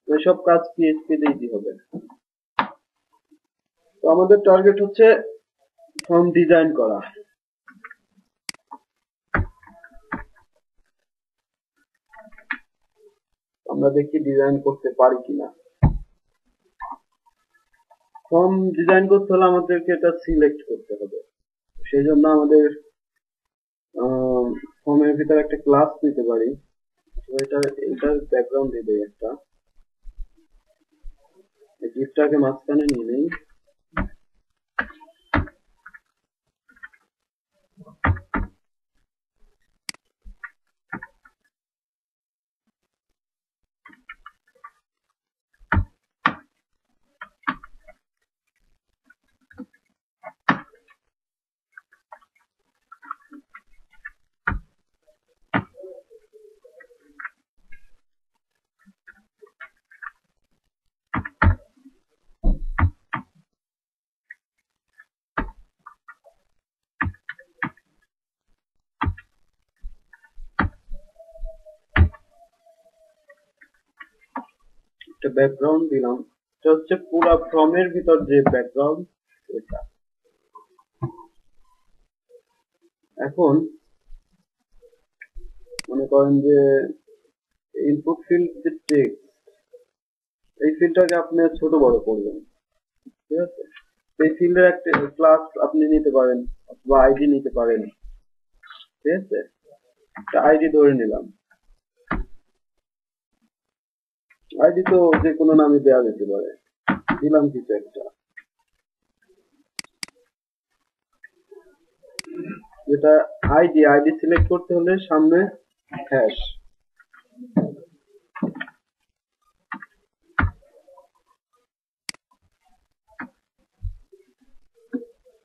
A: এসব কাজ পিএইচপি দিয়েই হবে। তো আমাদের টার্গেট হচ্ছে ফর্ম ডিজাইন করা। আমরা দেখি ডিজাইন করতে পারি কিনা। ফর্ম ডিজাইন করতে হলে আমাদেরকে এটা সিলেক্ট করতে হবে। সেই জন্য আমাদের ফর্মের ভিতরে একটা ক্লাস দিতে পারি। তো এটার ব্যাকগ্রাউন্ড দিয়ে দেই একটা, গিফটটাকে মাঝখানে নিয়ে নেই। একটা ব্যাকগ্রাউন্ড দিলাম, এটা হচ্ছে পুরো ফর্মের ভিতর যে ব্যাকগ্রাউন্ড এটা। এখন মনে করেন যে ইনপুট ফিল্ড যে টেক্সট, এই ফিল্ডটাকে আপনি ছোট বড় করবেন, ঠিক আছে? এই ফিল্ডের একটা ক্লাস আপনি নিতে পারেন অথবা আইডি নিতে পারেন, ঠিক আছে? একটা আইডি ধরে নিলাম, আইডি তো যে কোনো নামে দেওয়া যেতে পারে, দিলাম কিছু একটা, যেটা আইডি সিলেক্ট করতে হলে সামনে হ্যাশ।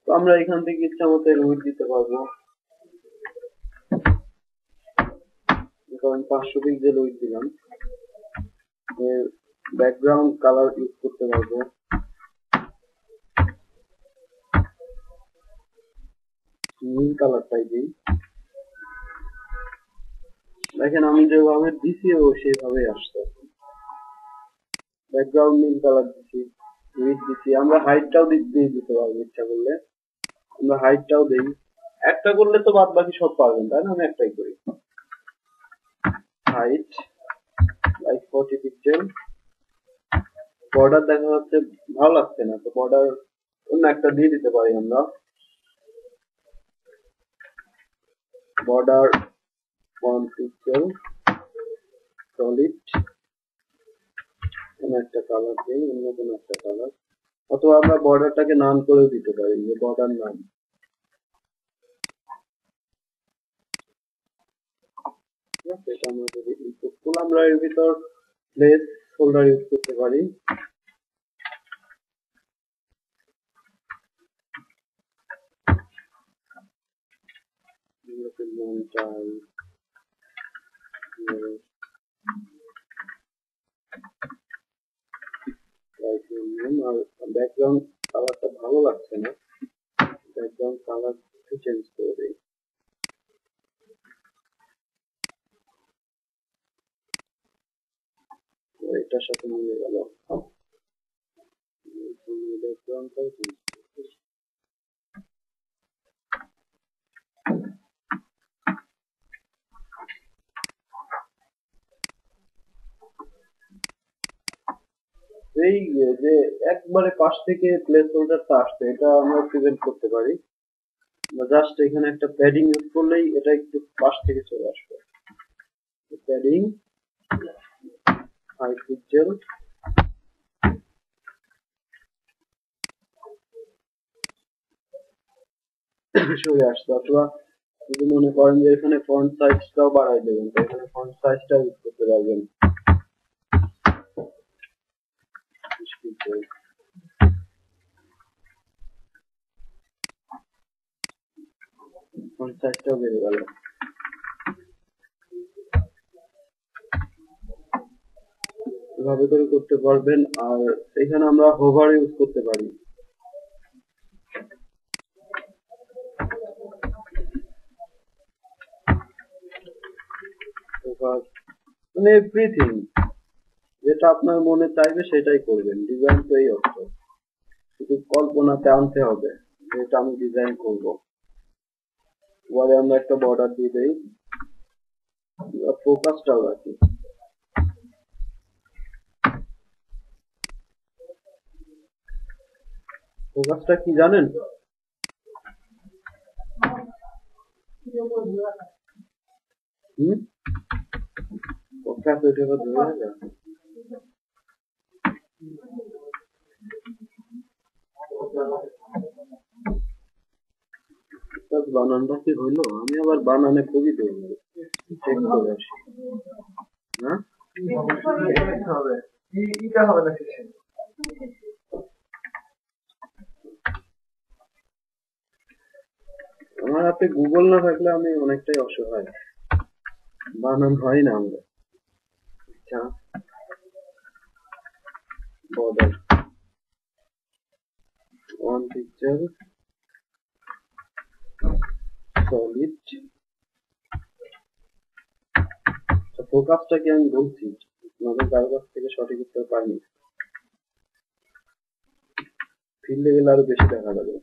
A: তো আমরা এখান থেকে ইচ্ছা মতো উইথ দিতে পারবো, কারণ 500 পিক্সেল উইথ দিলাম। ব্যাকগ্রাউন্ড কালার ইউজ করতে পারবো, নীল কালারটাই দিই। দেখেন আমি যেভাবে দিছি ও সেভাবে আসছে। ব্যাকগ্রাউন্ড নীল কালার দিছি, উইথ দিছি। আমরা হাইটটাও দিয়ে দিতে পারবো ইচ্ছা করলে, আমরা হাইটটাও দেই। একটা করলে তো বাদ বাকি সব পারবেন, তাই না? আমি একটাই করি, হাইট লাইক 40 পিক্সেল। বর্ডার দেখা যাচ্ছে ভালো লাগছে না, তো বর্ডার অন্য একটা দিয়ে দিতে পারি আমরা, বর্ডার 1 পিক্সেল সলিড। কোনো একটা কালার দিই, অন্য কোনো একটা কালার, অথবা আমরা বর্ডারটাকে নাম করেও দিতে পারি, যে বর্ডার নাম। এটা আমরা যদি ইনপুট করলে আমরা এর ভিতর প্লেস হোল্ডার ইউজ করতে পারি। আর ব্যাকগ্রাউন্ড কালারটা ভালো লাগছে না, ব্যাকগ্রাউন্ড কালার চেঞ্জ করে দিই। এটার সাথে মিলে গেল, ব্যাকগ্রাউন্ডটাও চেঞ্জ করে দিই। এই যে একবারে পাশ থেকে প্লেস হোল্ডারটা আসছে, এটা আমরা প্রিভেন্ট করতে পারি। জাস্ট এখানে একটা প্যাডিং ইউজ করলেই এটা একটু পাশ থেকে চলে আসবে। প্যাডিং 5 পিক্সেল, চলে আসছে। অথবা যদি মনে করেন যে এখানে ফন্ট সাইজটাও বাড়াই দেবেন, তো এখানে ফন্ট সাইজটা ইউজ করতে পারবেন। ফন্ট সাইজটাও বেড়ে গেল। এভাবে করে করতে পারবেন। আর এখানে আমরা হোভার ইউজ করতে পারি, মানে এভরিথিং যেটা আপনার মনে চাইবে সেটাই করবেন। ডিজাইন তো এই অর্থ, শুধু কল্পনাতে আনতে হবে যেটা আমি ডিজাইন করব। পরে আমরা একটা বর্ডার দিয়ে দেই, ফোকাসটাও রাখি। ফোকাসটা কি জানেন? ফোকাস ওইটা ধরে যায়। বানানটা কি হইলো? আমি আবার বানানে খুবই দেবো, চেক করে আসি। হ্যাঁ,
B: হবে এটা হবে না শেষে।
A: আমার হাতে গুগল না থাকলে আমি অনেকটাই অসহায়, বানান হয় না আমরা। আচ্ছা, বর্ডার ওয়ান পিকচার সলিড। ফোকাসটা কি আমি বলছি, আমাদের কারো কাছ থেকে সঠিক উত্তর পাইনি। ফিল্ডে গেলে আরো বেশি দেখা যাবে।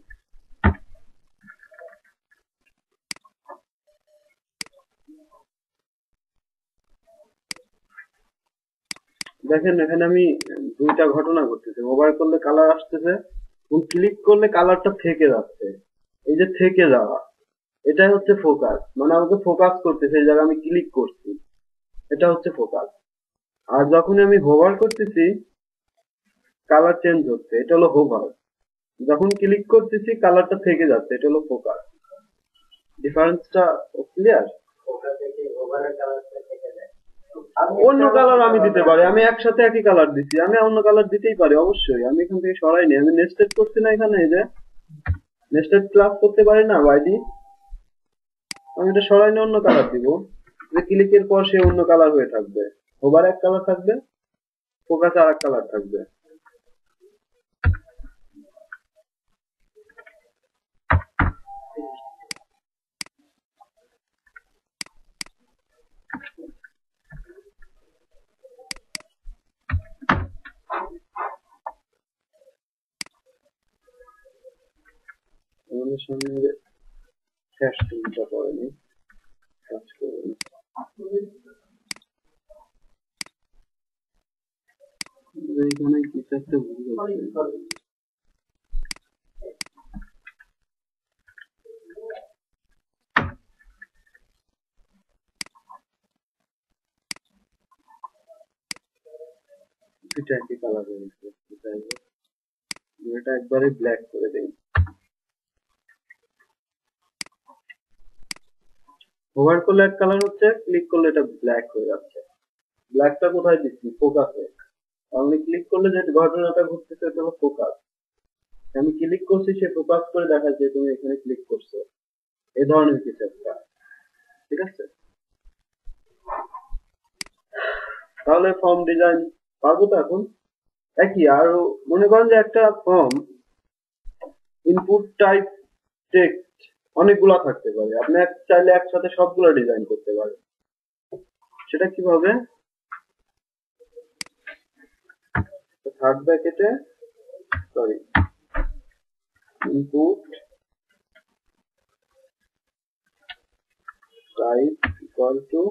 A: দেখেন এখানে আমি দুইটা ঘটনা ঘটতেছে, মোবাইল করলে কালার আসতেছে এবং ক্লিক করলে কালারটা থেকে যাচ্ছে। এই যে থেকে যাওয়া, এটাই হচ্ছে ফোকাস, মানে আমাকে ফোকাস করতেছে, এই জায়গায় আমি ক্লিক করছি, এটা হচ্ছে ফোকাস। আর যখন আমি হোভার করতেছি কালার চেঞ্জ হচ্ছে, এটা হলো হোভার। যখন ক্লিক করতেছি কালারটা থেকে যাচ্ছে, এটা হলো ফোকাস। ডিফারেন্সটা ক্লিয়ার? অন্য কালার আমি দিতে পারি, আমি একসাথে একই কালার দিচ্ছি, আমি অন্য কালার দিতেই পারি অবশ্যই। আমি এখান থেকে সরাইনি, আমি নেস্টেড করছি না, এখানে এই যে নেস্টেড ক্লাস করতে পারি না বাইডি, আমি এটা সরাইনি, অন্য কালার দিব, যে ক্লিকের পর সে অন্য কালার হয়ে থাকবে। হোভার এক কালার থাকবে, ফোকাস আর এক কালার থাকবে। আমাদের সামনে ফ্ল্যাশ টুলটা করেনি, কাজ করবে। এখানে কিছু একটা ভুল হচ্ছে। এটা একই কালার হয়ে গেছে, এটা একবারে ব্ল্যাক করে দেই। হোভার করলে এক কালার হচ্ছে, ক্লিক করলে এটা ব্ল্যাক হয়ে যাচ্ছে। ব্ল্যাকটা কোথায় দিচ্ছি? ফোকাসে। আমি ক্লিক করলে যে ঘটনাটা ঘটতেছে এটা হলো ফোকাস। আমি ক্লিক করছি, সে ফোকাস করে দেখাচ্ছে তুমি এখানে ক্লিক করছো, এই ধরনের কিছু একটা। ঠিক আছে, তাহলে ফর্ম ডিজাইন পাবো তো এখন একই। আর মনে করেন যে একটা ফর্ম ইনপুট টাইপ টেক্সট অনেকগুলা থাকতে পারে, আপনি চাইলে একসাথে সবগুলা ডিজাইন করতে পারেন। সেটা কিভাবে? থার্ড ব্র্যাকেটে sorry input type equal to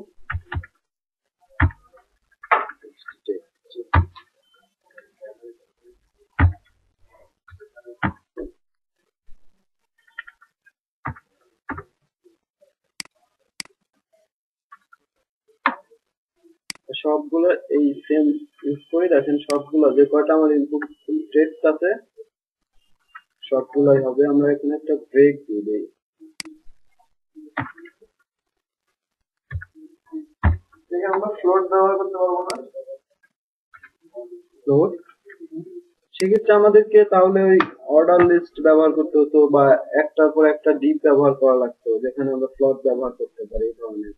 A: সবগুলো এই সেম ইউজ করে দেখেন, সবগুলো যে কয়টা আমার ইনপুট টেক্সট আছে সবগুলাই হবে। আমরা এখানে একটা ব্রেক দিয়ে দেই,
B: আমরা ফ্লোট ব্যবহার করতে পারবো না।
A: ফ্লোট সেক্ষেত্রে আমাদেরকে তাহলে ওই অর্ডার লিস্ট ব্যবহার করতে হতো, বা একটার পর একটা ডিপ ব্যবহার করা লাগতো, যেখানে আমরা ফ্লোট ব্যবহার করতে পারি। এই ধরনের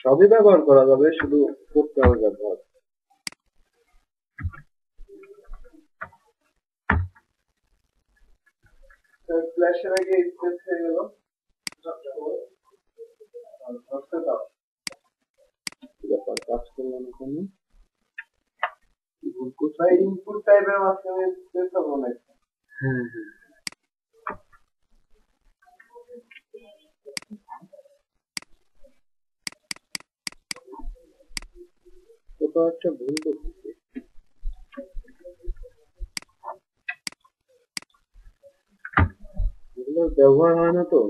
A: সবই ব্যবহার করা যাবে, শুধু করতে হবে ব্যবহার।
B: ফ্ল্যাশের আগে স্পেস হয়ে গেল,
A: ব্যাপার কাজ করলাম এখানে ভুল করছি।
B: ভাই ইনপুট টাইপের মাঝখানে স্পেস হবে না।
A: হ্যাঁ হ্যাঁ, কোথাও একটা ভুল করতেছি। ব্যবহার হয় না তো।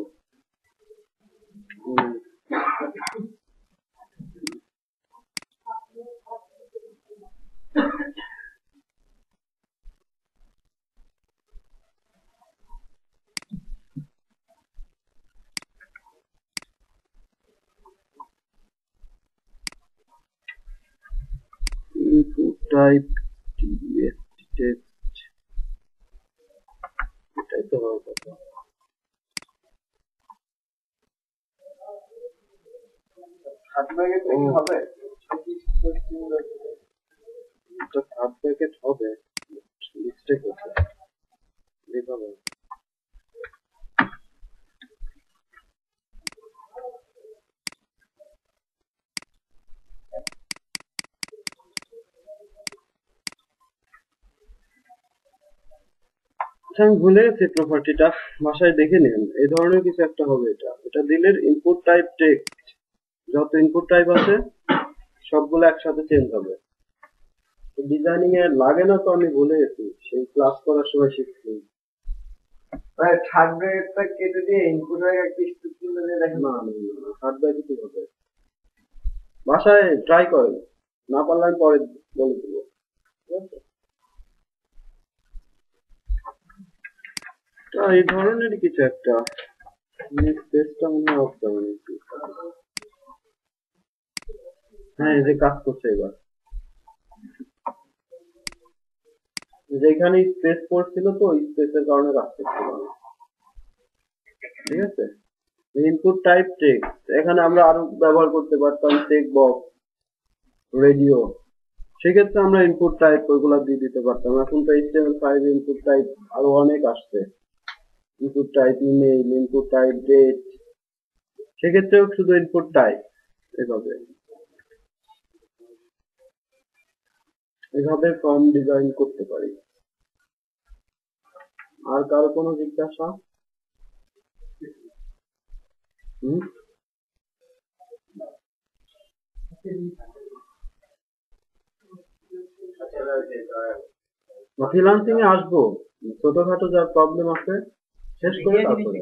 A: ইনপুট টাইপ টেক্সট, এটাই তো হওয়ার কথা।
B: সাত ব্যাগে তো কি হবে?
A: এটা সাব প্যাকেট হবে, মিস্টেক হচ্ছে এভাবে। আমি ভুলে গেছি প্রপার্টিটা, বাসায় দেখে নিন। এই ধরনের কিছু একটা হবে। এটা এটা দিলে ইনপুট টাইপ টেক্সট, যত ইনপুট টাইপ আছে সবগুলো একসাথে চেঞ্জ হবে। ডিজাইনিং এ লাগে না তো, আমি ভুলে গেছি, সেই ক্লাস করার সময় শিখছি।
B: থার্ড ব্যাগটা কেটে দিয়ে ইনপুট হয়ে একটা স্ট্রিং দিয়ে দেখেন।
A: না থার্ড ব্যাগ কি হবে, বাসায় ট্রাই করেন, না পারলে আমি পরে বলে দেবো। ঠিক আছে, এই ধরনের কিছু একটা স্পেসটা মনে হয় অফ করে নিচ্ছি। হ্যাঁ, এই যে কাজ করছে এবার, যেখানে স্পেস পড়ছিল তো ওই স্পেসের কারণে কাজ করছিল না। ঠিক আছে, ইনপুট টাইপ টেক্সট, এখানে আমরা আরো ব্যবহার করতে পারতাম চেক বক্স, রেডিও। সেক্ষেত্রে আমরা ইনপুট টাইপ ওইগুলা দিয়ে দিতে পারতাম। এখন তো HTML5 ইনপুট টাইপ আরো অনেক আসছে, input type email, input type date, সেক্ষেত্রেও শুধু ইনপুট টাইপ। এভাবে এভাবে ফর্ম ডিজাইন করতে পারি। আর কারো কোনো জিজ্ঞাসা? ফ্রিল্যান্সিং এ আসবো, ছোটখাটো যা প্রবলেম আছে শেষ করে তারপরে।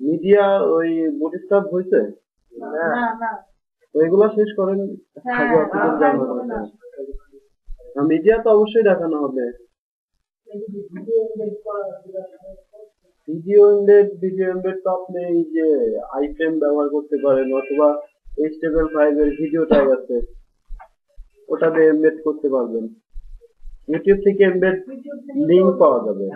A: মিডিয়া ওই বুটস্ট্র্যাপ হয়েছে, ওইগুলা শেষ করেন। মিডিয়া তো অবশ্যই দেখানো হবে। ভিডিও এমবেড তো আপনি এই যে আইফ্রেম ব্যবহার করতে পারেন, অথবা HTML5 এর ভিডিও ট্যাগ আছে, ওটা দিয়ে এমবেড করতে পারবেন। ইউটিউব থেকে এমবেড লিংক পাওয়া যাবে।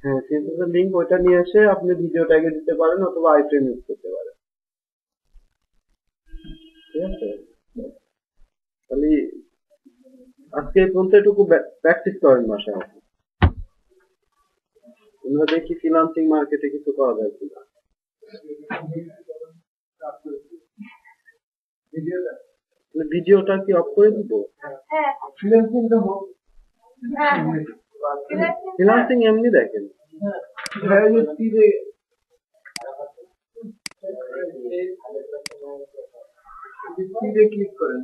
A: হ্যাঁ, ফেসবুকের লিংক, ওইটা নিয়ে এসে আপনি ভিডিও ট্যাগে দিতে পারেন অথবা আইফ্রেম ইউজ করতে পারেন। ঠিক আছে, তাহলে আজকে এই পর্যন্ত এটুকু প্র্যাকটিস করেন বাসায়। আমরা দেখি ফ্রিল্যান্সিং মার্কেটে কিছু পাওয়া যায় কিনা। ভিডিওটা কি অফ করে দিব? ফ্রিল্যান্সিং এমনি দেখেন,
B: ক্লিক করেন,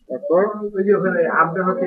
A: তারপর
B: ওই যে ওখানে আপডেট হচ্ছে